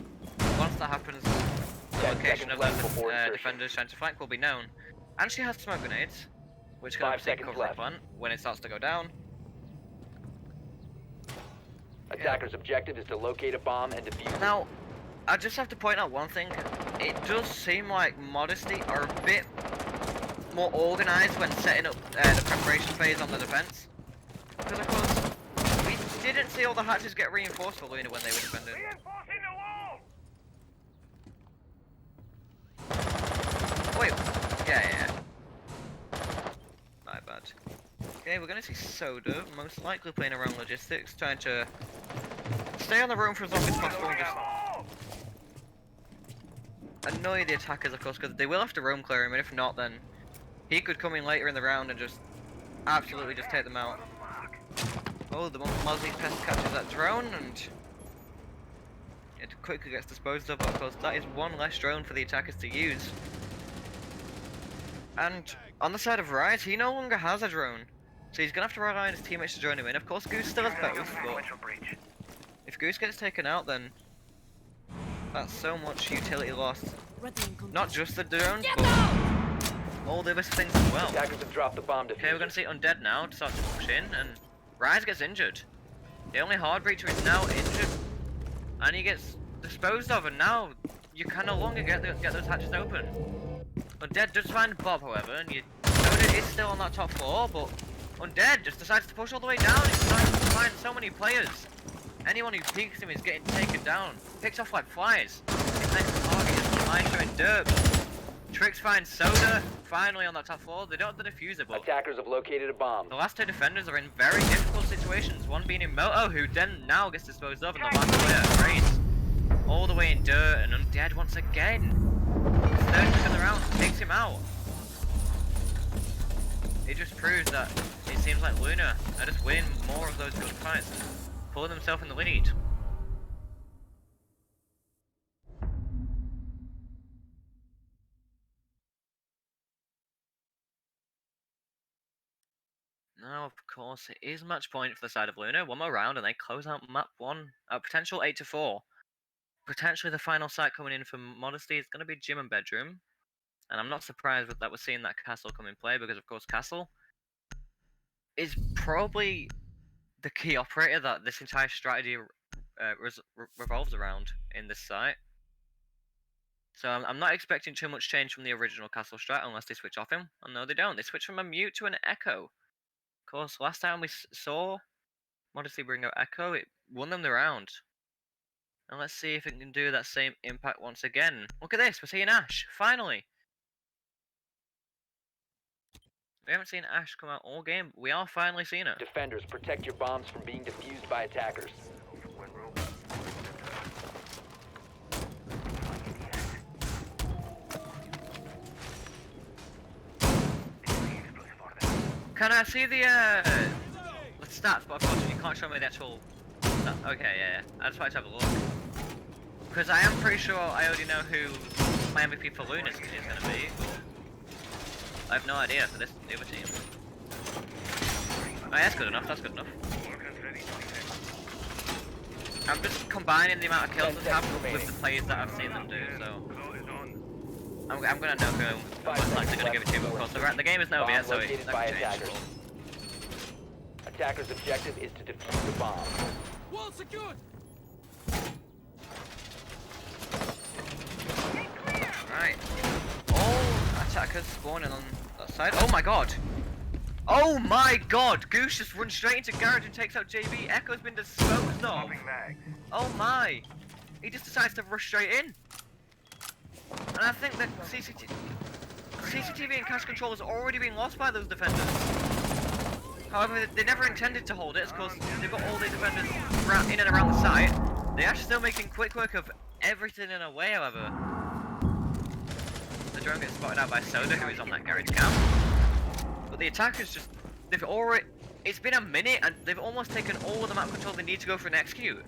once that happens, the location of those defenders trying to flank will be known. And she has smoke grenades, which can obviously cover the plant when it starts to go down. Attacker's objective is to locate a bomb and defuse it. Now, I just have to point out one thing. It does seem like Modesty are a bit more organised when setting up the preparation phase on the defence. Because of course, we didn't see all the hatches get reinforced for Luna when they were defending. Wait, yeah. My bad. Okay, we're gonna see Soda, most likely playing around logistics, trying to stay on the roam for as long as possible and just annoy the attackers, of course, because they will have to roam clear him, and if not, then he could come in later in the round and just absolutely just take them out. Oh, the Mozzie's pest catches that drone, and it quickly gets disposed of, but of course that is one less drone for the attackers to use. And on the side of Rise, he no longer has a drone, so he's gonna have to rely on his teammates to join him in. Of course, Goose still has both, but if Goose gets taken out, then that's so much utility lost. Not just the drones, but all the other things as well. Attackers have dropped the bomb Okay, we're gonna see Undead now to start to push in, and Rise gets injured. The only hard breacher is now injured, and he gets disposed of, and now you can no longer get those hatches open. Undead does find Bob, however, and Soda is still on that top floor, but Undead just decides to push all the way down. He's starting to find so many players. Anyone who peeks him is getting taken down. Picks off like flies. His next target is Maestro and Derp. Trix finds Soda, finally on that top floor. They don't have the diffuser, but Attackers have located a bomb. the last two defenders are in very difficult situations. One being in Moto, who then now gets disposed of, and the last player, Grace, all the way in dirt, and Undead once again. Third pick of the round takes him out. It just proves that it seems like Luna are just winning more of those good fights, pulling themselves in the lead. Now, of course, it is match point for the side of Luna. One more round, and they close out map 1 at potential 8-4. Potentially the final site coming in for Modesty is going to be Gym and Bedroom. And I'm not surprised that we're seeing that Castle come in play, because, of course, Castle is probably the key operator that this entire strategy revolves around in this site. So I'm not expecting too much change from the original Castle strat unless they switch off him. And no, they don't. They switch from a Mute to an Echo. Of course, last time we saw Modesty bring out Echo, it won them the round. And let's see if it can do that same impact once again. Look at this, we're seeing Ash, finally! We haven't seen Ash come out all game, but we are finally seeing her. Defenders, protect your bombs from being defused by attackers. Can I see the stats? But unfortunately you can't show me the actual stats. Okay, yeah. I just wanted to have a look. Because I am pretty sure I already know who my MVP for Luna is going to be, but I have no idea for this the other team. Oh, yeah, that's good enough, that's good enough. I'm just combining the amount of kills they have with the plays that I've seen them do, so I'm gonna know who I'm most likely gonna give it to, but of course the game isn't over yet, so that can change. Attackers' objective is to defuse the bomb. Wall secured! Right. All attackers spawning on that side. Oh my god! Oh my god! Goose just runs straight into Garage and takes out JB. Echo's been disposed of. Oh my! He just decides to rush straight in. And I think that CCTV and cash control has already been lost by those defenders. However, they never intended to hold it, because they've got all the defenders in and around the site. They are still making quick work of everything in a way, however. The drone gets spotted out by Soda, who is on that garage cam. But the attackers just, they've already, it's been a minute and they've almost taken all of the map control they need to go for an execute.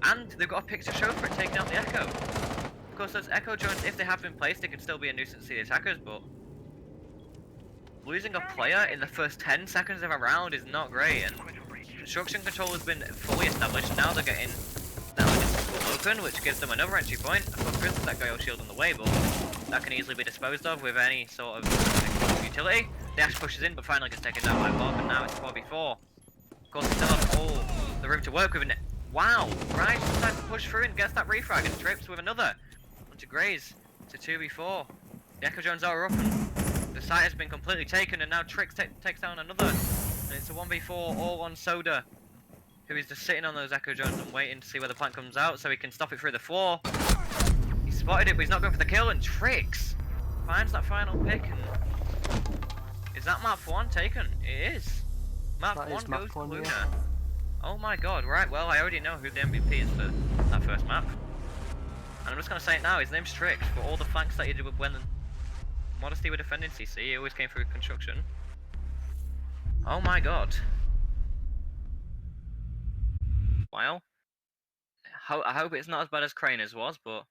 And they've got a picture show for it taking out the Echo. Of course, those Echo drones, if they have been placed, they can still be a nuisance to the attackers, but losing a player in the first 10 seconds of a round is not great, and construction control has been fully established. Now they're getting that logistical open, which gives them another entry point. Of course, there's that Gale shield in the way, but that can easily be disposed of with any sort of utility. The Ash pushes in, but finally gets taken down by Bob, and now it's 4v4. Of course, they still have all the room to work with, and wow! Ryan decides to push through and gets that refrag and trips with another. Onto Graze to 2v4. The Echo drones are up, and the site has been completely taken, and now Trix takes down another. And it's a 1v4 all on Soda, who is just sitting on those Echo drones and waiting to see where the plant comes out so he can stop it through the floor. He spotted it, but he's not going for the kill, and Trix finds that final pick, and Is that map 1 taken? It is. Map That 1 is map goes to one, Luna. yeah. Oh my god, right, well, I already know who the MVP is for that first map. And I'm just gonna say it now, his name's Trick. For all the flanks that he did when Modesty were defending CC, he always came through construction. Oh my god. Well, I hope it's not as bad as Craner's was, but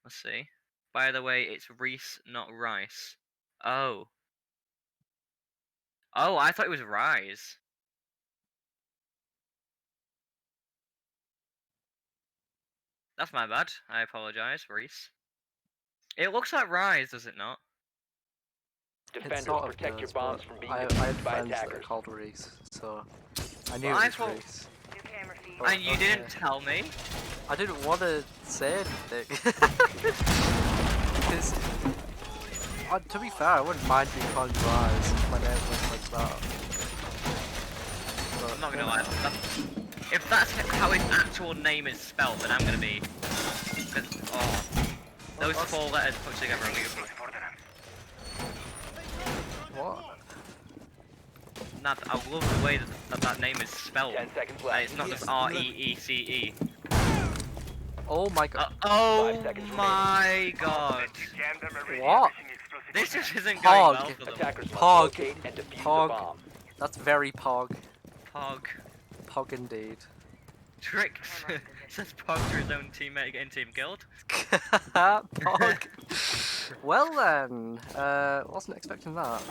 let's see. By the way, it's Reese, not Rice. Oh. Oh, I thought it was Rise. That's my bad. I apologize, Reese. It looks like Rise, does it not? It Defenders, sort of protect your does, bombs but from being I had defused by friends that are attackers. called Reese, so I knew Well, it I was thought- Reese. And you Okay. didn't tell me? I didn't want to say anything. Because, to be fair, I wouldn't mind being called Rise when everyone like that. But, I'm not you gonna lie. know. If that's how his actual name is spelled, then I'm gonna be. Oh, those that's- 4 letters put together are beautiful. What? Nah, I love the way that name is spelled. 10 seconds And left. it's not just R-E-E-C-E. Oh my god. Oh 5 seconds my god. What? This just isn't going well Pog. for them. Attackers must Pog. locate and defuse Pog. the bomb. That's very Pog. Pog. Pog indeed. Tricks. Says Pog to his own teammate getting team killed. Pog. Well then, wasn't expecting that.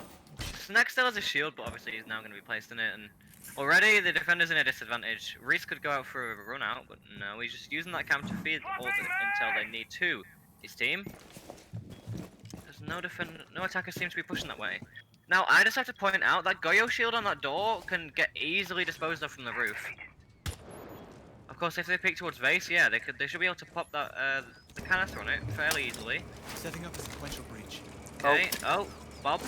Snack still has a shield, but obviously he's now going to be placed in it, and already the defender's in a disadvantage. Reese could go out for a run out, but no, he's just using that cam to feed all the intel they need to his team. There's no attackers seem to be pushing that way. Now, I just have to point out that Goyo shield on that door can get easily disposed of from the roof. Of course, if they peek towards base, yeah, they should be able to pop that the canister on it fairly easily. Setting up a sequential breach. Okay. Oh, Bob.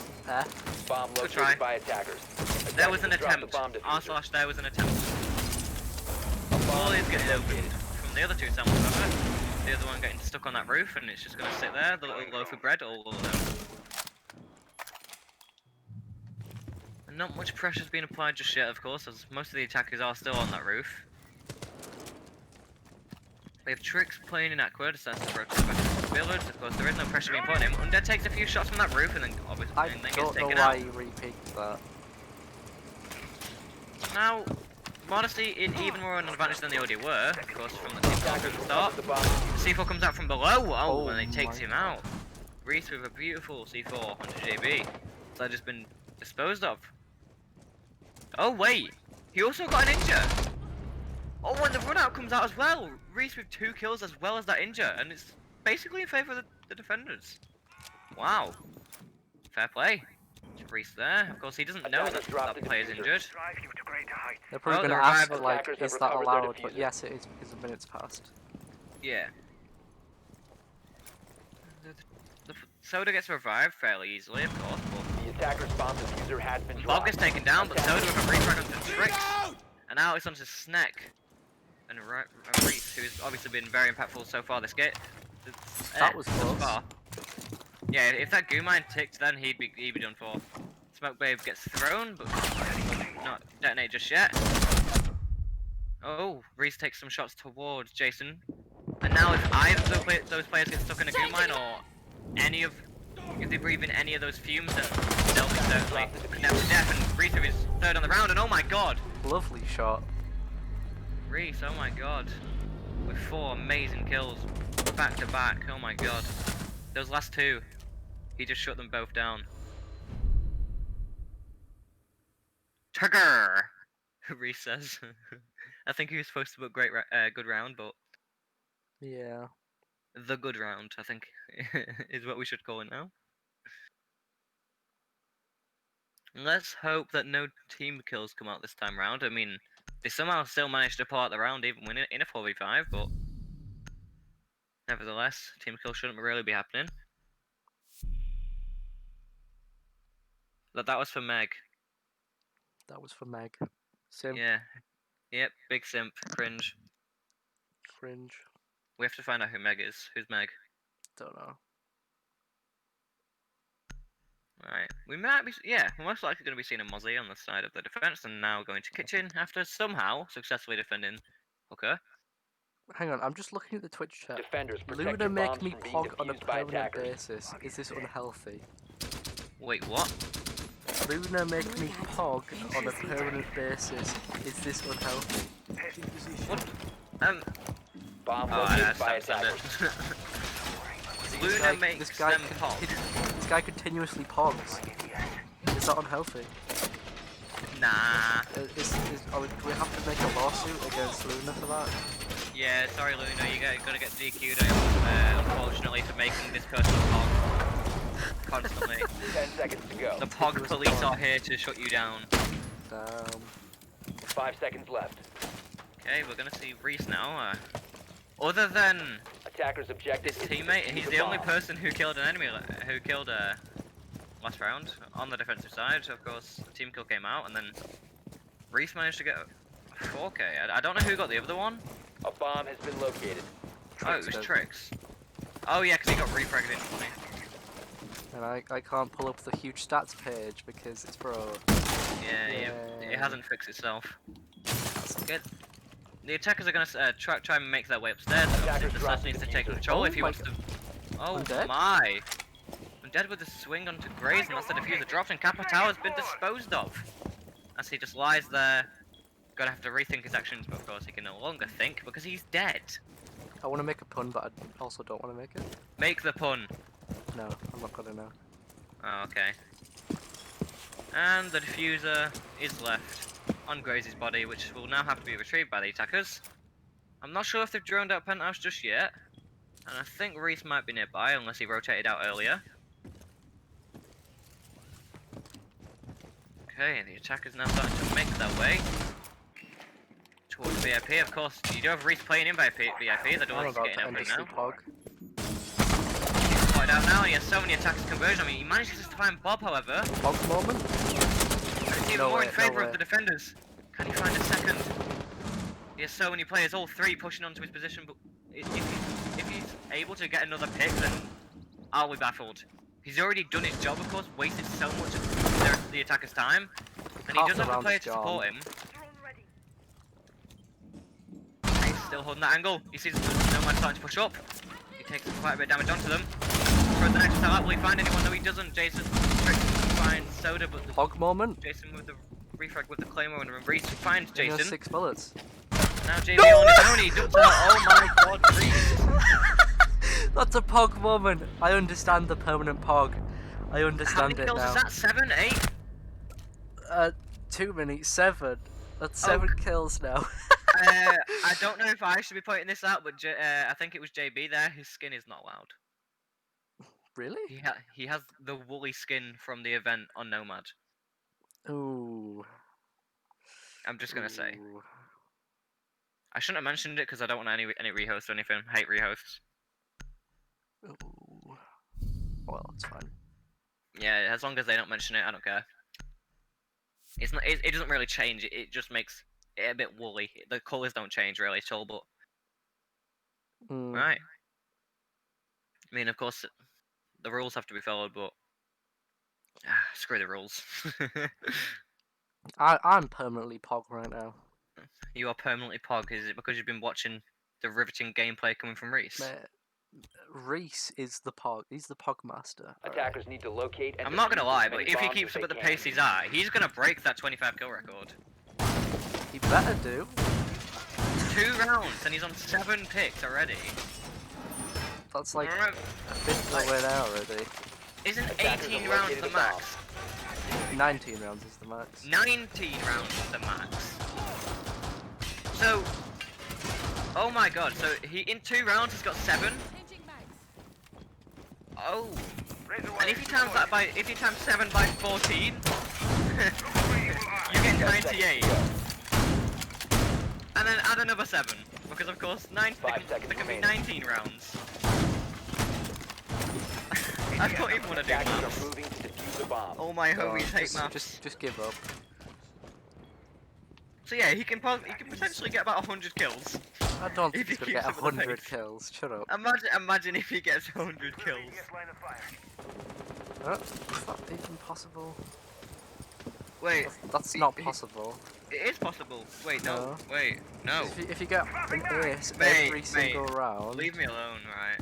Bomb Good located try. by attackers. There was an Attackers have dropped attempt. the bomb diffuser. / there was an attempt. Bomb All is getting located. opened from the other 2 samples of it. The other one getting stuck on that roof, and it's just going to sit there, the little loaf of bread, all alone. And not much pressure's been applied just yet, of course, as most of the attackers are still on that roof. We have Tricks playing in Aqua, decides to rotate back to the village. Of course, there is no pressure being put on him. Undead takes a few shots from that roof, and then obviously I and then gets don't know taken why out. you repeated that. Now, Modesty is even more on an advantage than they already were, of course, from the team talk at the start. The bomb diffuser. C4 comes out from below, Oh and it takes my him God. out. Reese with a beautiful C4 onto JB. That just been disposed of. Oh wait, he also got an injure. Oh, and the run out comes out as well. Reese with 2 kills as well as that injure, and it's basically in favour of the defenders. Wow. Fair play. To Reese there. Of course, he doesn't know Attackers that dropped that the player's diffuser. injured. They're probably Oh, going to they're ask, arriving. like, Attackers have is that recovered their allowed? But diffuser. yes, it is because the minute's passed. Yeah. The Soda gets revived fairly easily, of course, but The attacker's bomb diffuser has been Bob dropped. gets taken down, but Soda with a refrag onto Tricks. Out! And now it's onto Snack. And Reese, who's obviously been very impactful so far this game. That was thus close. far. Yeah, if that goo mine ticked, then he'd be done for. Smoke Babe gets thrown, but not detonate just yet. Oh, Reese takes some shots towards Jason. And now if either of those players get stuck in a goo mine, or if they breathe in any of those fumes, then they'll be certainly condemned to death. And Reese is 3rd on the round, and oh my god! Lovely shot. Reese, oh my god. With 4 amazing kills. Back to back, oh my god. Those last 2, he just shut them both down. Trigger! Reese says. I think he was supposed to put good round, but Yeah. the good round, I think, is what we should call it now. Let's hope that no team kills come out this time round. I mean, they somehow still managed to pull out the round even when in a 4v5, but nevertheless, team kills shouldn't really be happening. That was for Meg. That was for Meg. Sim. Yeah. Yep, big simp. Cringe. Cringe. We have to find out who Meg is. Who's Meg? Don't know. Right, we might be, yeah, we're most likely going to be seeing a Mozzie on the side of the defense, and now going to kitchen after somehow successfully defending Hooker. Hang on, I'm just looking at the Twitch chat. Defenders, protect Luna your make bombs me from being pog on a defused by permanent attackers. basis. Is this unhealthy? Wait, what? Luna make me pog on a permanent basis. Is this unhealthy? What? Bomb Oh, I located by understand attackers. it. Luna makes them pog. This guy continuously pogs. Is that unhealthy? Nah. Do we have to make a lawsuit against Luna for that? Yeah, sorry Luna, you're gonna get DQ'd unfortunately for making this person pog. Constantly. 10 seconds to go. The pog police are here to shut you down. Damn. 5 seconds left. Okay, we're gonna see Reese now. Other than Attackers' objective his is to teammate, defuse he's the the only bomb. person who killed an enemy, who killed last round on the defensive side. Of course, team kill came out, and then Reese managed to get 4K. I don't know who got the other one. A bomb has been located. Oh, it was Trix. Oh yeah, because he got refragged instantly. And I can't pull up the huge stats page because it's broke. Yeah, it hasn't fixed itself. Good. The attackers are gonna try and make their way upstairs. Attackers The drop Slash needs to the take diffuser. control Oh if he my wants to. Oh Undead? my! Undead with a swing onto Graze, and that's the diffuser dropped, and Kappa Tower has been disposed of. As he just lies there. Gonna have to rethink his actions, but of course he can no longer think because he's dead. I want to make a pun, but I also don't want to make it. Make the pun. No, I'm not gonna now. Oh, okay. And the diffuser is left on Graze's body, which will now have to be retrieved by the attackers. I'm not sure if they've droned out Penthouse just yet, and I think Reese might be nearby unless he rotated out earlier. Okay, the attackers now starting to make their way towards VIP. Of course, you do have Reese playing in VIP. The I'm door's about getting to open endlessly now. pog. He's spotted out now, and he has so many attacks conversion. I mean, he manages to find Bob, however. Pog moment? It's even No more way, in no favour way. of the defenders. Can he find a second? He has so many players, all three pushing onto his position, but if he's able to get another pick, then I'll be baffled. He's already done his job, of course, wasted so much of the attacker's time, and he Half does the have a round player is to gone. support him. He's still holding that angle. He sees Nomad starting to push up. He takes quite a bit of damage onto them. Throws the next out. Will he find anyone? No, he doesn't. Jason finds Soda, but Pog moment? Jason with the refrag with the Claymore, and Reese finds He has Jason. 6 bullets. Now JB on his own, he dumps out. Oh my god, Reese. That's a pog moment. I understand the permanent pog. I How understand many it kills now. is that? 7, 8? Too many. 7. That's 7 kills now. I don't know if I should be pointing this out, but I think it was JB there. His skin is not loud. Really? He has the woolly skin from the event on Nomad. Ooh. I'm just gonna say. Ooh. I shouldn't have mentioned it because I don't want any rehosts or anything. I hate rehosts. Ooh. Well, it's fine. Yeah, as long as they don't mention it, I don't care. It's not. It doesn't really change. It just makes it a bit woolly. The colours don't change really at all. But Mm. right. I mean, of course, the rules have to be followed, but screw the rules. I'm permanently pog right now. You are permanently pog. Is it because you've been watching the riveting gameplay coming from Reese? Mate, Reese is the pog. He's the pog master. Attackers need to locate and I'm not gonna defuse lie, as but many if he bombs keeps as up at they the can. pace he's at, he's gonna break that 25 kill record. He better do. 2 rounds and he's on 7 picks already. That's like Remember, a fifth of the way now already. isn't Attackers 18 have rounds located the a max? 19 rounds is the max. 19 rounds is the max. So, oh my god, so he in 2 rounds he's got 7. Oh, and if you times that by, if you times 7 by 14, you get 98. And then add another 7, because of course 9 5 seconds there can be remaining. 19 rounds. I don't even want to do Attackers maths. are moving to defuse the bomb. All my Go on, homies hate maths. just give up. So yeah, he can potentially get about 100 kills. I don't If think he he's gonna get keeps up with the 100 pace. kills. Shut up. Imagine if he gets 100 kills. Is that even possible? Wait, That's not possible. it is possible. Wait, no. No. Wait, no. If you get an ace Mate, every single round. leave me alone, right?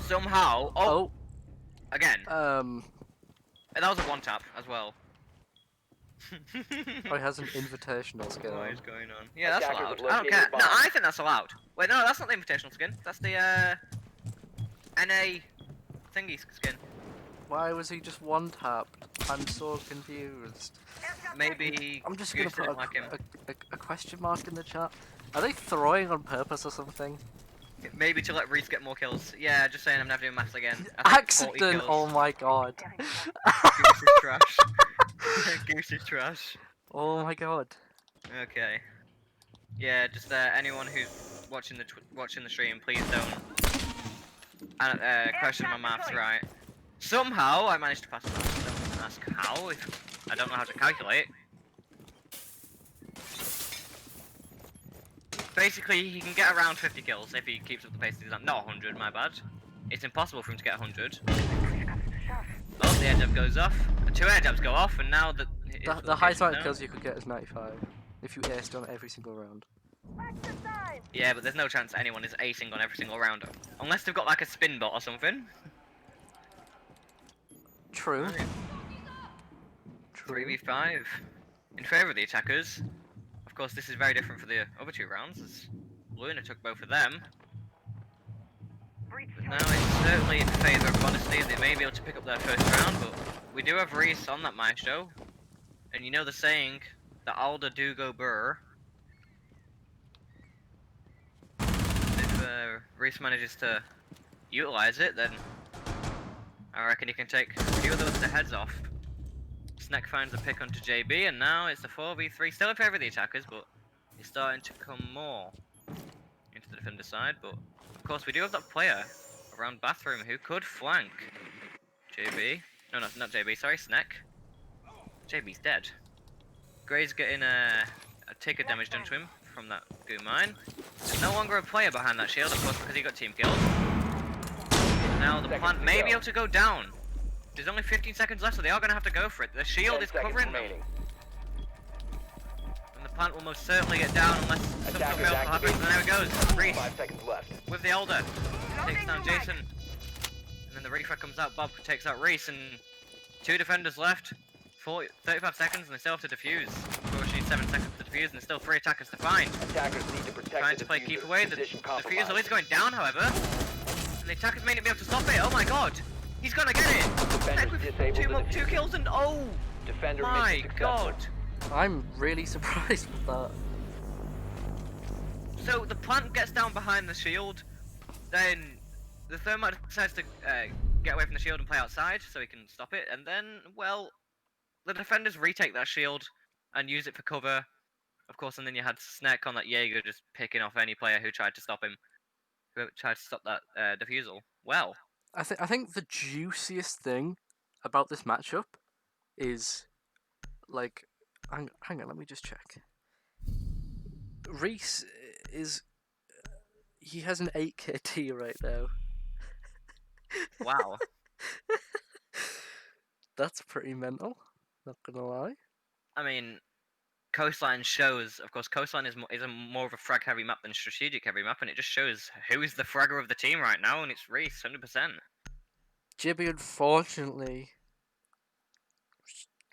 Somehow. Oh, again. And that was a one tap as well. Oh, he has an invitational skin What on. is going on? Yeah, that's Attackers allowed. have I don't care. located No, bombs. I think that's allowed. Wait, no, that's not the invitational skin. That's the NA thingy skin. Why was he just one tapped? I'm so confused. Maybe. I'm just gonna Goose put didn't like him. a question mark in the chat. Are they throwing on purpose or something? Maybe to let Reese get more kills. Yeah, just saying I'm never doing maths again. I think 40 Accident! kills. Oh my god. Goose is trash. Goose is trash. Oh my god. Okay. Yeah, just anyone who's watching the stream, please don't question my maths, right? Somehow I managed to pass the maths. Don't ask how. If I don't know how to calculate. Basically, he can get around 50 kills if he keeps up the pace he's on. Not 100, my bad. It's impossible for him to get 100. Oh, the air jab goes off. The 2 air jabs go off, and now The highest amount of kills you could get is 95. If you aced on every single round. Yeah, but there's no chance anyone is acing on every single round. Unless they've got like a spin bot or something. True. Right. True. 3v5 in favour of the attackers. Of course, this is very different for the other 2 rounds, as Luna took both of them. But now it's certainly in favour of Modesty. They may be able to pick up their first round, but we do have Reese on that maestro. And you know the saying, the Alder do go burr. If Reese manages to utilise it, then I reckon he can take a few of those heads off. Snack finds a pick onto JB, and now it's the 4v3. Still in favour of the attackers, but it's starting to come more into the defender side. But of course, we do have that player around bathroom who could flank JB. No, not JB. Sorry, Snack. JB's dead. Gray's getting a ticket damage done to him from that goo mine. There's no longer a player behind that shield, of course, because he got team killed. Now the plant may be able to go down. There's only 15 seconds left, so they are going to have to go for it. The shield is covering them. And the plant will most certainly get down unless something else happens. And there it goes. Reese 5 seconds left. with the Elder. Takes down Jason. And then the refrag comes out. Bob takes out Reese. And 2 defenders left. 35 seconds and they still have to defuse. Of course, you need 7 seconds to defuse and there's still 3 attackers to find. Attackers need to protect Trying the to play keep away. The Position defusal is going down, however. And the attackers may not be able to stop it. Oh my god. He's gonna get it! Defenders With disabled the 2 kills and oh Defender my mission successful. god! I'm really surprised with that. So the plant gets down behind the shield, then the thermite decides to get away from the shield and play outside so he can stop it, and then, well, the defenders retake that shield and use it for cover, of course, and then you had Snack on that Jaeger just picking off any player who tried to stop him, who tried to stop that defusal. Well. I think the juiciest thing about this matchup is like hang on, let me just check. Reese he has an 8 KT right now. Wow. That's pretty mental, not gonna lie. I mean, Coastline shows, of course, Coastline is a more of a frag heavy map than strategic heavy map, and it just shows who is the fragger of the team right now, and it's Reese, 100%. Jibby, unfortunately,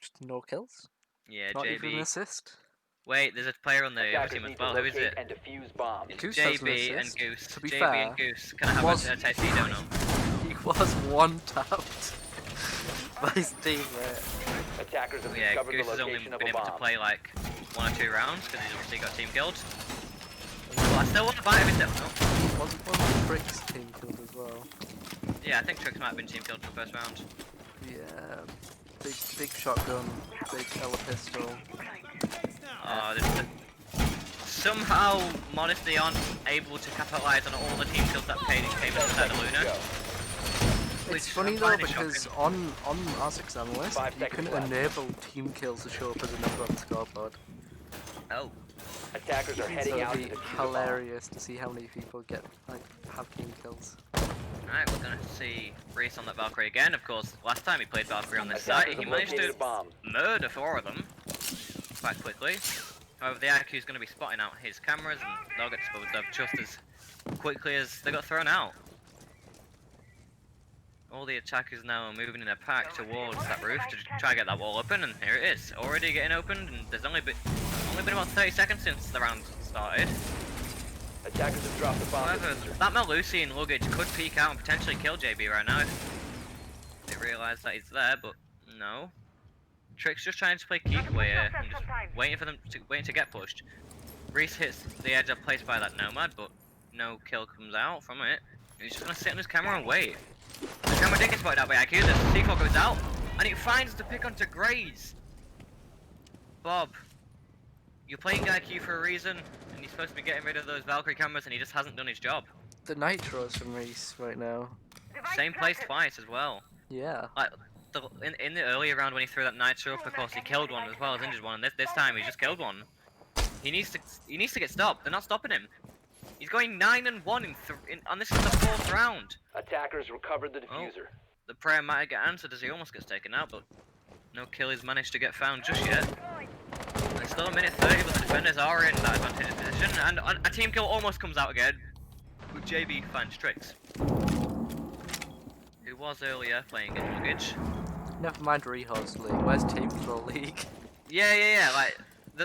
just no kills. Yeah, Not even an JB. assist. Wait, there's a player on the other Attackers team as need to well. Who is locate it? and defuse bombs. It's Goose has an JB and assist. Goose. To be JB fair, and Goose. Can I have was- a taste? You don't know. He was one tapped by his teammate. Attackers have Yeah, discovered Goose the has only location of been a able to bomb. play like 1 or 2 rounds because he's obviously got team killed. Well, I still want to fight him still. No. Wasn't one of the Tricks team killed as well? Yeah, I think Trix might have been team killed for the first round. Yeah, big shotgun, big Ella pistol. Somehow, Modesty aren't able to capitalise on all the team kills that came inside of Luna. It's funny though because on R6 Analyst 5 you seconds can left. enable team kills to show up as a number on the scoreboard. Oh. Attackers are So heading it'd out to be defuse the bomb. hilarious to see how many people have team kills. Alright, we're gonna see Reese on that Valkyrie again. Of course, last time he played Valkyrie on this Attackers site, he have managed located to a bomb. murder 4 of them quite quickly. However, the IQ is going to be spotting out his cameras and they'll get disposed of just as quickly as they got thrown out. All the attackers now are moving in a pack towards that roof to try to get that wall open, and here it is, already getting opened, and there's only been about 30 seconds since the round started. Attackers have dropped the bomb. However, that Malusian luggage could peek out and potentially kill JB right now if they realise that he's there, but no. Trick's just trying to play keep away here and just waiting to get pushed. Reese hits the edge up placed by that Nomad, but no kill comes out from it. He's just gonna sit on his camera and wait. The camera did get spotted out by IQ, the C4 goes out, and it finds the pick onto Grays. Bob, you're playing IQ for a reason, and he's supposed to be getting rid of those Valkyrie cameras, and he just hasn't done his job. The nitros from Reese right now. Same place twice as well. Yeah. Like, in the earlier round when he threw that nitro up, of course he killed one as well as injured one, and this time he just killed one. He needs to get stopped. They're not stopping him. He's going 9-1 and this is the 4th round. Attackers recovered the diffuser. The prayer might get answered as he almost gets taken out, but no kill is managed to get found just yet. There's still a minute 30, but the defenders are in that advantageous position, and a team kill almost comes out again, with JB finds Tricks, who was earlier playing in luggage. Never mind rehost league. Where's Team Kill League? Yeah. Like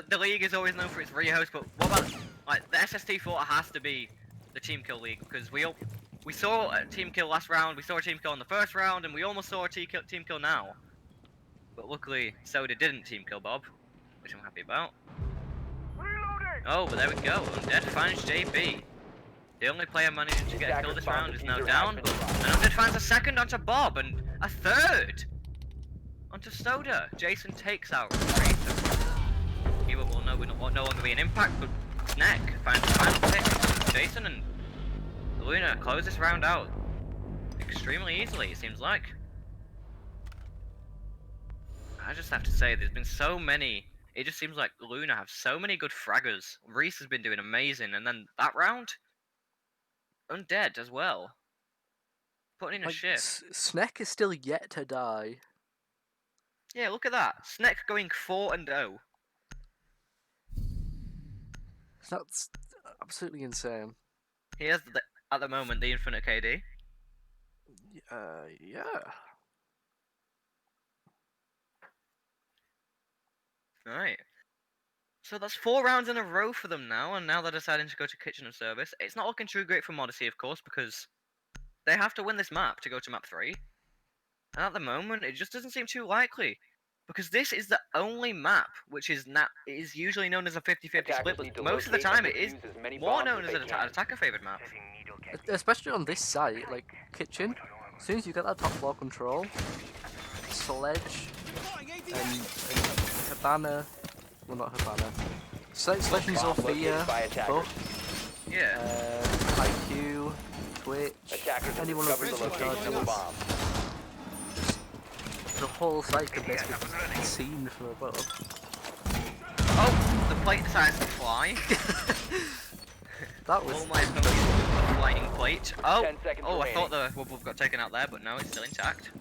the league is always known for its rehost, but what about like the SST4 has to be the team kill league because we saw a team kill last round, we saw a team kill in the first round, and we almost saw a team kill now. But luckily, Soda didn't team kill Bob, which I'm happy about. Oh, but there we go. Undead finds JB. The only player managing to get a kill this round is now down. And Undead finds a second onto Bob and a third onto Soda. Jason takes out Wraith. He will no longer be an impact, but Snack finds the final pick. Jason and Luna close this round out extremely easily, it seems like. I just have to say, there's been so many. It just seems like Luna have so many good fraggers. Reese has been doing amazing, and then that round, Undead as well. Putting in a shift. Sneck is still yet to die. Yeah, look at that. Sneck going 4-0. That's absolutely insane. He has, at the moment, the infinite KD. Yeah. Right. So that's 4 rounds in a row for them now, and now they're deciding to go to Kitchen and Service. It's not looking too great for Odyssey, of course, because they have to win this map to go to map 3. And at the moment, it just doesn't seem too likely. Because this is the only map which is usually known as a 50-50 split, but most of the time it is more known as an attacker-favored map. Especially on this site, like Kitchen, as soon as you get that top floor control, Sledge and Habana, well not Habana, Sledge and Sophia, both, Yeah. IQ, Twitch, anyone with Richard Chargers. The whole site can basically be seen from above. Oh, the plate decides to fly. That was All my opponents a flying plate. Oh, 10 seconds I remaining. thought the wobble got taken out there, but no, it's still intact.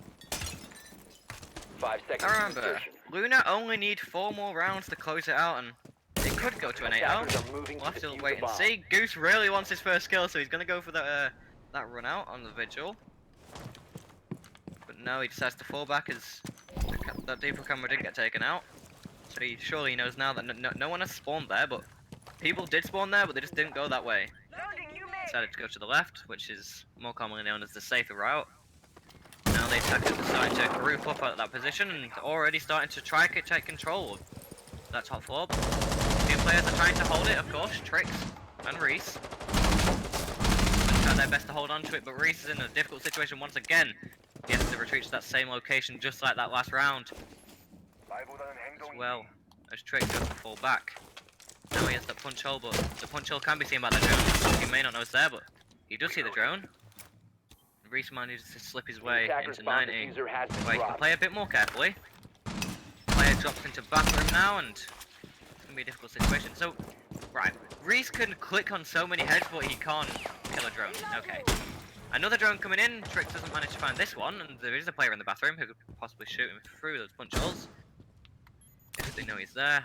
5 seconds. I remember, Luna only need 4 more rounds to close it out, and it could go to an 8-0. We'll have to wait and see. Goose really wants his first kill, so he's gonna go for that run out on the Vigil. But no, he decides to fall back as that deeper camera didn't get taken out. So he surely knows now that no one has spawned there, but people did spawn there, but they just didn't go that way. Decided to go to the left, which is more commonly known as the safer route. Now the attackers decided to group up at that position and already starting to try to take control of that top floor. Two players are trying to hold it, of course, Trix and Reese. They try their best to hold on to it, but Reese is in a difficult situation once again. He has to retreat to that same location just like that last round. As well as Trix goes to fall back. Now he has the punch hole, but the punch hole can be seen by the drone. He may not know it's there, but he does see the drone. Reese manages to slip his way into 90, where he can play a bit more carefully. Player drops into bathroom now, and it's gonna be a difficult situation. So, right, Reese can click on so many heads, but he can't kill a drone. Okay. Another drone coming in. Trix doesn't manage to find this one, and there is a player in the bathroom who could possibly shoot him through those punch holes. If they know he's there.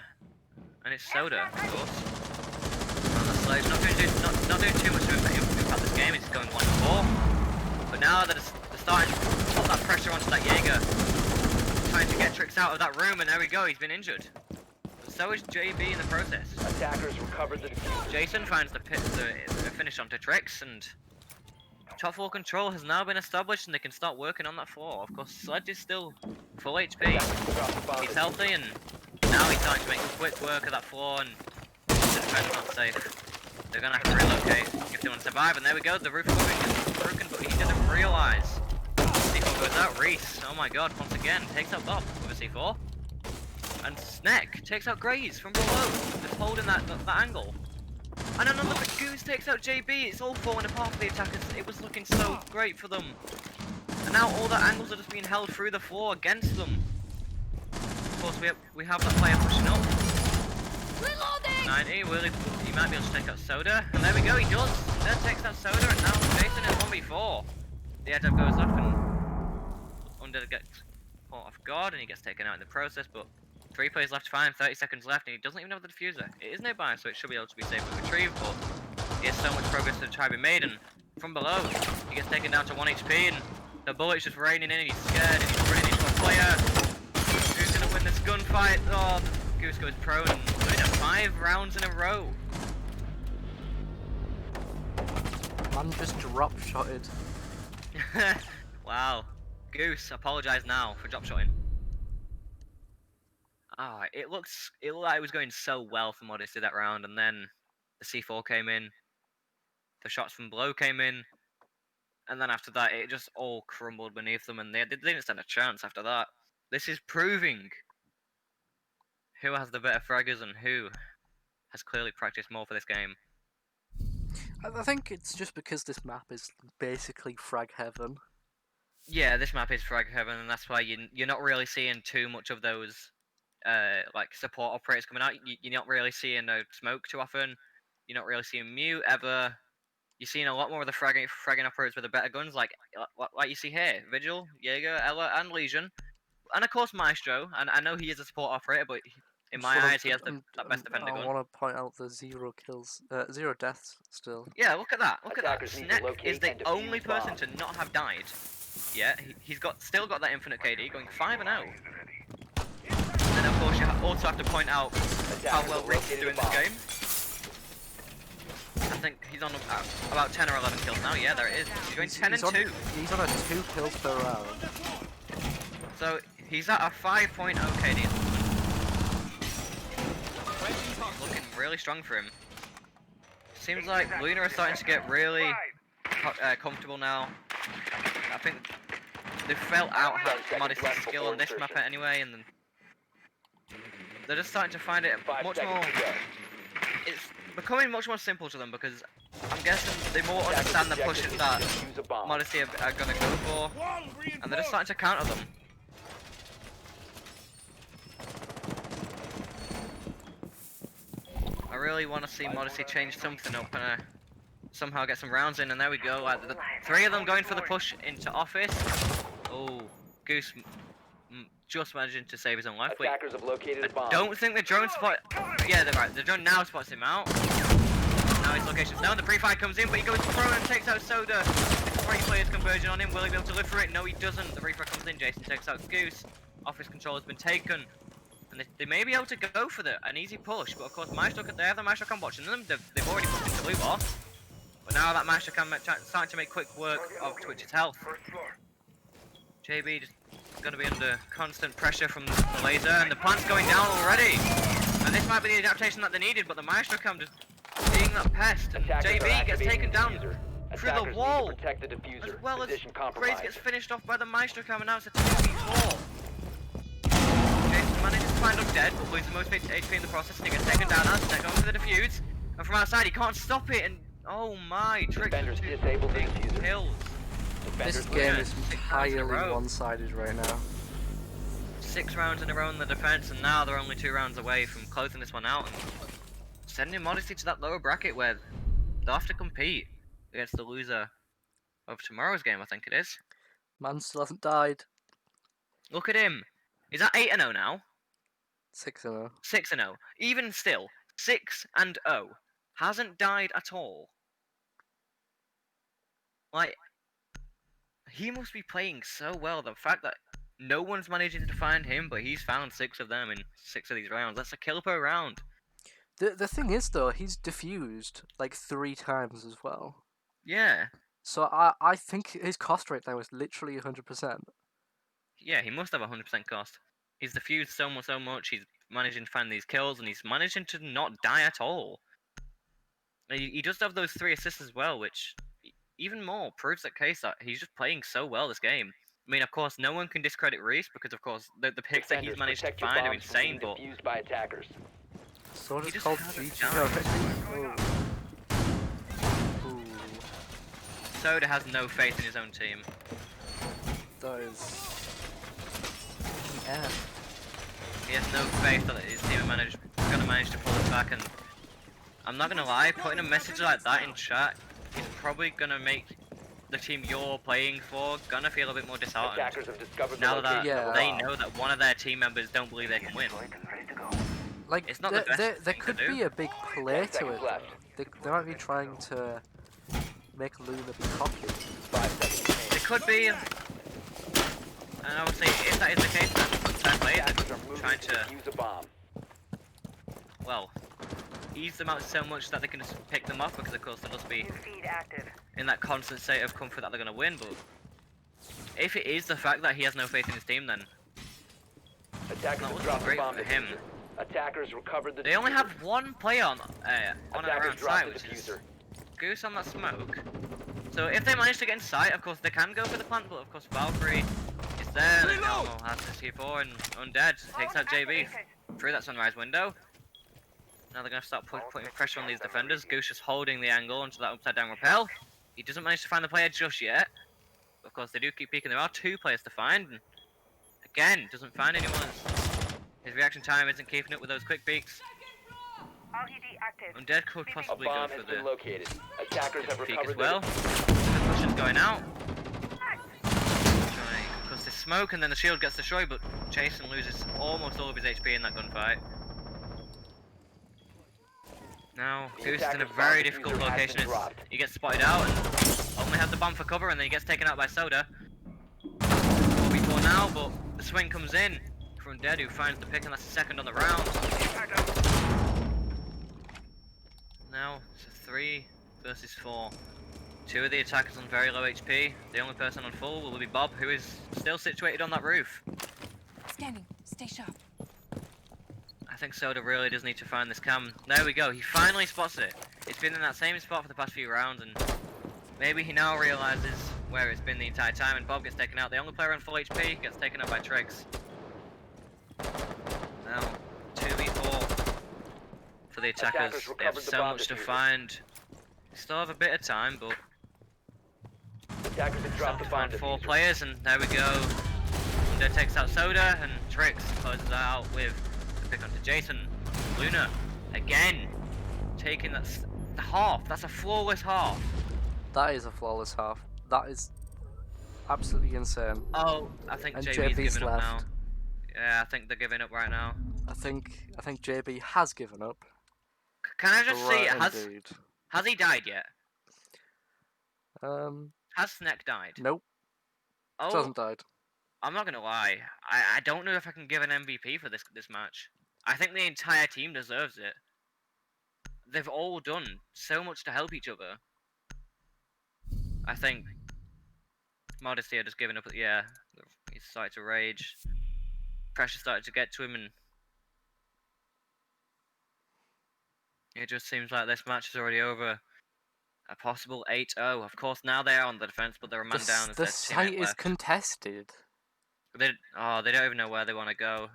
And it's Soda, of course. On the sledge, not doing too much of impact this game, it's going 1-4. But now they're starting to put that pressure onto that Jaeger. Trying to get Trix out of that room, and there we go, he's been injured. But so is JB in the process. Attackers recovered the defuse. Jason finds the finish onto Trix, and top floor control has now been established, and they can start working on that floor. Of course, Sledge is still full HP. He's healthy, and now he's starting to make quick work of that floor, and the defense not safe. They're gonna have to relocate if they want to survive, and there we go, the roof is broken, but he doesn't realise. C4 goes out, Reese, oh my god, once again, takes out Bob with a C4. And Sneck takes out Graze from below, just holding that angle. And another Goose takes out JB, it's all falling apart for the attackers, it was looking so great for them. And now all the angles are just being held through the floor against them. Of course, we have that player pushing up. Reloading! 90, he might be able to take out Soda. And there we go, he does. Then takes out Soda, and now Jason is 1v4. The head up goes off, and Under gets caught off guard, and he gets taken out in the process. But 3 players left to find, 30 seconds left, and he doesn't even have the diffuser. It is nearby, so it should be able to be safely retrieved, but he has so much progress to try to be made, and from below, he gets taken down to 1 HP, and the bullet's just raining in, and he's scared, and he's running into a player. Who's gonna win this gunfight? Oh, Goose goes prone, and winning 5 rounds in a row. Man just drop shotted. Wow. Goose, apologise now for drop shotting. Ah, it looked like it was going so well for Modesty that round, and then the C4 came in, the shots from below came in, and then after that it just all crumbled beneath them, and they didn't stand a chance after that. This is proving who has the better fraggers and who has clearly practiced more for this game. I think it's just because this map is basically frag heaven. Yeah, this map is frag heaven, and that's why you're not really seeing too much of those like support operators coming out. You're not really seeing no smoke too often. You're not really seeing mute ever. You're seeing a lot more of the fragging operators with the better guns, like you see here, Vigil, Jaeger, Ella, and Legion, and of course Maestro. And I know he is a support operator, but in my eyes, he has the best defender gun. I want to point out the 0 kills, 0 deaths still. Yeah, look at that. Look at that. Attackers need to Sneck locate is the and defuse only person bombs. to not have died. Yeah, he's still got that infinite KD, going 5-0. And of course, you also have to point out how well Reese is doing this game. I think he's on about 10 or 11 kills now. Yeah, there it is. He's going 10 and 2. He's on a 2 kills per round. So he's at a 5.0 KD. Looking really strong for him. Seems like Luna is starting to get really comfortable now. I think they felt out Modesty's skill on this map anyway, and then they're just starting to find it much more. It's becoming much more simple to them because I'm guessing they more understand the pushes that Modesty are gonna go for, and they're just starting to counter them. I really want to see Modesty change something up and somehow get some rounds in, and there we go. Like, 3 of them going for the push into office. Oh, Goose just managing to save his own life. Wait, Attackers have located a bomb. don't think the drone spot. Yeah, they're right. The drone now spots him out. Now his location's known. The pre-fire comes in, but he goes prone and takes out Soda. 3 players conversion on him. Will he be able to live for it? No, he doesn't. The pre-fire comes in. Jason takes out Goose. Office control has been taken. And they may be able to go for an easy push, but of course Maestro, they have the Maestro cam watching them. They've already pushed into blue bar. But now that Maestro cam starting to make quick work of Twitch's health. JB just going to be under constant pressure from the laser, and the plant's going down already. And this might be the adaptation that they needed, but the Maestro cam just being that pest, and JB gets taken down through the wall. As well as Grace gets finished off by the Maestro cam, and now it's a 2v4. Jason manages to find him dead, but loses most HP in the process, and he gets taken down as they're going for the defuse. And from outside, he can't stop it, and oh my, Trix with 2 big kills. This game is entirely one-sided right now. 6 rounds in a row in the defense, and now they're only 2 rounds away from closing this one out and sending Modesty to that lower bracket where they'll have to compete against the loser of tomorrow's game, I think it is. Man still hasn't died. Look at him. Is that 8-0 now? 6-0. 6-0. Even still, 6-0. Hasn't died at all. Like, he must be playing so well. The fact that no one's managing to find him, but he's found 6 of them in 6 of these rounds. That's a kill per round. The thing is though, he's diffused like 3 times as well. Yeah. So I think his cost rate now is literally 100%. Yeah, he must have 100% cost. He's diffused so much, he's managing to find these kills, and he's managing to not die at all. He does have those 3 assists as well, which even more proves that case that he's just playing so well this game. I mean, of course, no one can discredit Reese because, of course, the picks that he's Defenders, managed to protect your find are bombs from insane, being but defused by attackers. So He does just Call of hasn't Duty died. already. Ooh. Soda has no faith in his own team. That is... Yeah. He has no faith that his team are going to manage to pull it back, and I'm not going to lie, putting a message like that in chat is probably going to make the team you're playing for gonna feel a bit more disheartened. Attackers have discovered the Now that location of a they bomb. know that one of their team members don't believe they can win. Like, It's not the best there thing to could do. be a big play 10 to seconds it. left. They might be trying to make Luna be cocky. 5 seconds remaining. It could be, and obviously if that is the case, then fair play. Attackers are They're moving trying to to, defuse a bomb. well, ease them out so much that they can just pick them off, because of course they'll just be in that constant state of comfort that they're going to win. But if it is the fact that he has no faith in his team, then Attackers That have wasn't dropped the great bomb for him. diffuser. Attackers recovered the they only diffuser. have one player on and Attackers around dropped sight, the which is diffuser. Goose on that smoke. So if they manage to get in sight, of course they can go for the plant, but of course Valkyrie is there. Then Elmo has this T4, and Undead takes out JB through that sunrise window. Now they're going to start putting pressure on these defenders. Goose just holding the angle onto that upside down rappel. He doesn't manage to find the player just yet. Of course they do keep peeking. There are 2 players to find. And again, doesn't find anyone. His reaction time isn't keeping up with those quick peeks. Undead could A possibly go bomb for has the been located. Attackers have peek recovered as well. the The cushion's going out. Because the smoke and then the shield gets destroyed, but Jason loses almost all of his HP in that gunfight. Now, The Goose is in a attacker's very bomb difficult diffuser has location been as dropped. he gets spotted out and only has the bomb for cover, and then he gets taken out by Soda. 4v4 now, but the swing comes in from Dead, who finds the pick, and that's the second on the round. Now, it's a 3 versus 4. 2 of the attackers on very low HP. The only person on full will be Bob, who is still situated on that roof. Scanning. Stay sharp. I think Soda really does need to find this cam. There we go, he finally spots it. It's been in that same spot for the past few rounds, and maybe he now realizes where it's been the entire time, and Bob gets taken out. The only player on full HP gets taken out by Triggs. Now, 2v4 for the attackers. Attackers They have recovered the so bomb much to diffuser. find. They still have a bit of time, but Attackers have still dropped to the bomb find 4 diffuser. players, and there we go. Undo takes out Soda, and Trix closes that out with the pick onto Jason. Luna, again, taking the half. That's a flawless half. That is a flawless half. That is absolutely insane. Oh, I think And JB's JB's giving up now. left. Yeah, I think they're giving up right now. I think JB has given up. Can I just see, Right indeed. has he died yet? Um, Has Snake died? nope, Oh, hasn't died. I'm not gonna lie. I don't know if I can give an MVP for this match. I think the entire team deserves it. They've all done so much to help each other. I think Modesty are just giving up. Yeah, he's started to rage. Pressure started to get to him, and it just seems like this match is already over. A possible 8-0. Of course, now they are on the defense, but they're a man down as The their site teammate is left. contested. They don't even know where they want to go.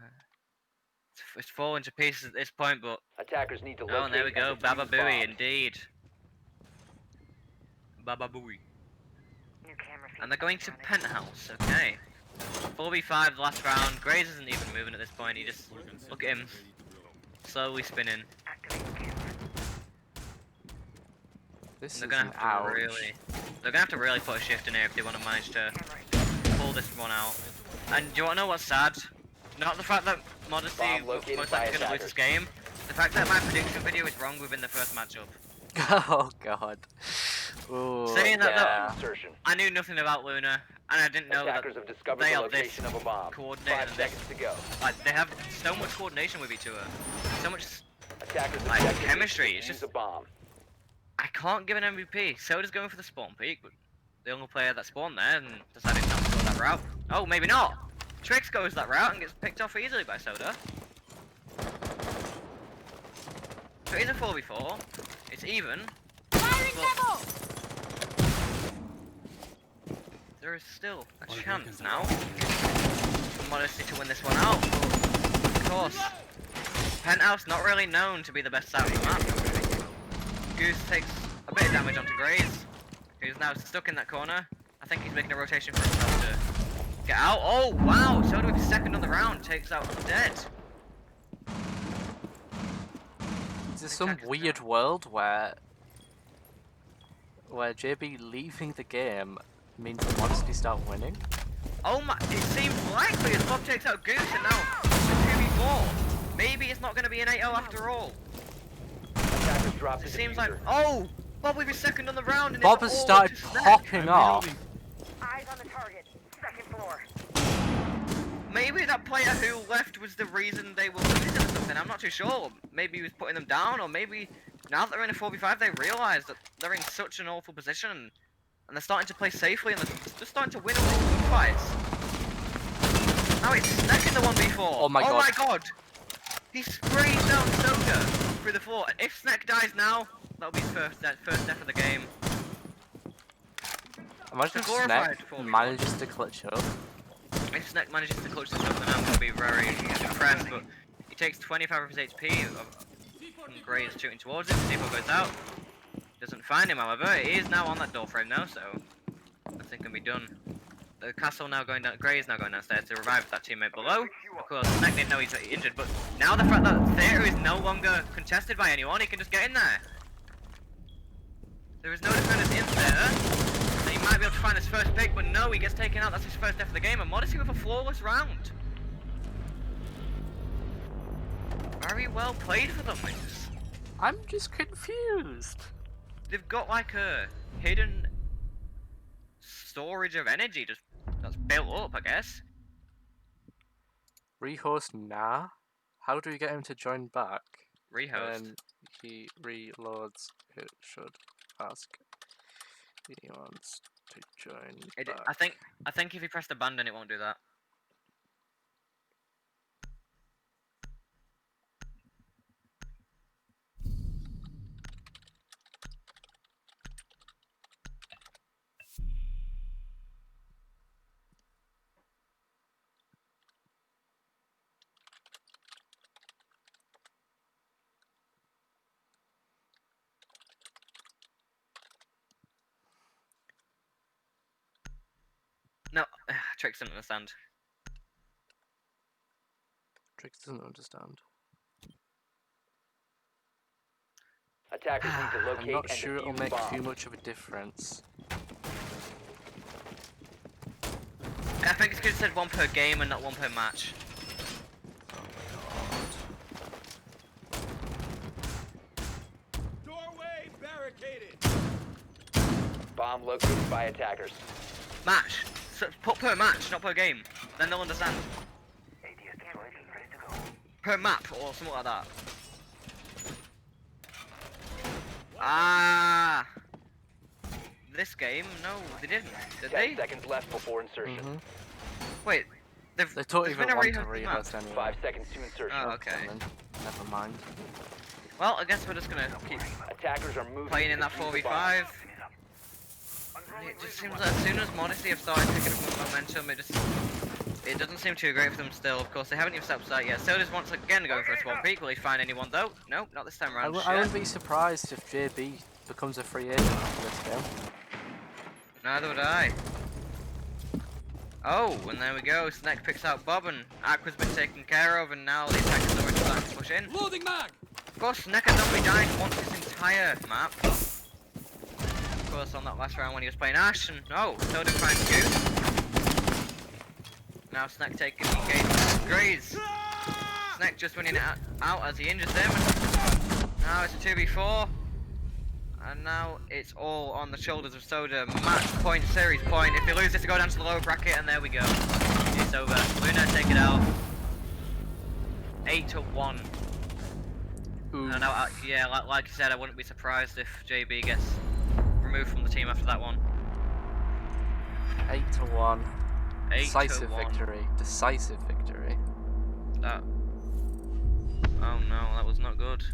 It's falling to pieces at this point, but Attackers need to oh, and there we locate go, and defuse Baba Booey, bombs. indeed. Baba Booey. And they're going to Penthouse, okay. 4v5 the last round. Graze isn't even moving at this point, he just, look at him, slowly spinning. This They're is gonna an have to ouch. they're gonna have to really put a shift in here if they want to manage to pull this one out. And do you want to know what's sad? Not the fact that Modesty Bomb most located likely by gonna lose attackers. this game. The fact that my prediction video is wrong within the first matchup. Oh god. Ooh, Saying that yeah. Insertion. I knew nothing about Luna, and I didn't know that Attackers have discovered they the are this location of a bomb. coordinated 5 and this, seconds to go. like, they have so much coordination with each other, so much. Attackers Like, objective chemistry, is it's to use just- a bomb. I can't give an MVP. Soda's going for the spawn peak, but the only player that spawned there and decided not to go that route. Oh, maybe not. Trix goes that route and gets picked off easily by Soda. So it is a 4v4. It's even. Firing But level! there is still a chance now for Modesty to win this one out. But of course, Penthouse not really known to be the best side of the map. Goose takes a bit of damage onto Graze, who's now stuck in that corner. I think he's making a rotation for himself to get out. Oh wow! Soda with his second on the round takes out Dead. Is there some weird world where JB leaving the game means the Modesty start winning? Oh my! It seems likely as Bob takes out Goose and now it's 2v4. Maybe it's not going to be an 8-0 after all. Attackers drop the It seems like diffuser. Bob with his second on the round and Bob it's has all started to Snack. popping off. Eyes on the target. Second floor. Maybe that player who left was the reason they were losing or something. I'm not too sure. Maybe he was putting them down, or maybe now that they're in a 4v5 they realise that they're in such an awful position and they're starting to play safely and they're just starting to win all these gunfights. Now it's Snack in the 1v4. Oh my Oh my god. god! He sprays down Soda through the floor. If Snack dies now, that'll be his first death of the game. Imagine if glorified Snack 4v1. manages to clutch up. If Snack manages to clutch this up, then I'm going to be very impressed, but he takes 25 of his HP from Graze shooting towards him. People goes out. Doesn't find him, however. He is now on that door frame now, so nothing can be done. The castle now going down, Graze now going downstairs to revive that teammate below. Of course, Snack didn't know he's injured, but now the fact that Theatre is no longer contested by anyone, he can just get in there. There is no defenders in there. He might be able to find his first pick, but no, he gets taken out. That's his first death of the game. And Modesty with a flawless round. Very well played for them. I'm just confused. They've got like a hidden storage of energy just that's built up, I guess. Rehost nah. How do we get him to join back? Rehost. When he reloads, it should ask. He wants to join back. I think if you press abandon, it won't do that. No, Trix didn't understand. Trix doesn't understand. Attackers need to locate I'm not and sure it'll defuse make bomb. too much of a difference. I think it's good it said one per game and not one per match. Doorway barricaded. Bomb located by attackers. Match. So put per match, not per game. Then they'll understand. Per map or something like that. Ah. This game? No, they didn't. Did 10 they? seconds left before insertion. Wait. They don't there's even been a want to rehost map. rehost anyway. 5 seconds to insertion. Oh, okay. Never mind. Well, I guess we're just gonna keep Attackers are moving. playing to in that defuse the 4v5. It just seems like as soon as Modesty have started picking up momentum, it doesn't seem too great for them still. Of course, they haven't even stepped site yet. Soda's once again going for a swap peak. Will he find anyone though? No, not this time I around. wouldn't be surprised if JB becomes a free agent after this game. Neither would I. Oh, and there we go. Snack picks out Bob, and Aqua's been taken care of, and now the attackers are already starting to push in. Loading mag. Of course, Snack has only died once this entire map. course, on that last round when he was playing Ash, and oh, so did Prime Q. Now Snack taking the engagement. Graze. Snack just winning it out as he injures him. Now it's a 2v4. And now it's all on the shoulders of Soda. Match point, series point. If he loses, to go down to the lower bracket, and there we go. It's over. Luna take it out. 8-1. Ooh. And now, yeah, like you said, I wouldn't be surprised if JB gets removed from the team after that one. 8-1. 8-1. Decisive victory. Decisive victory. Oh no, that was not good.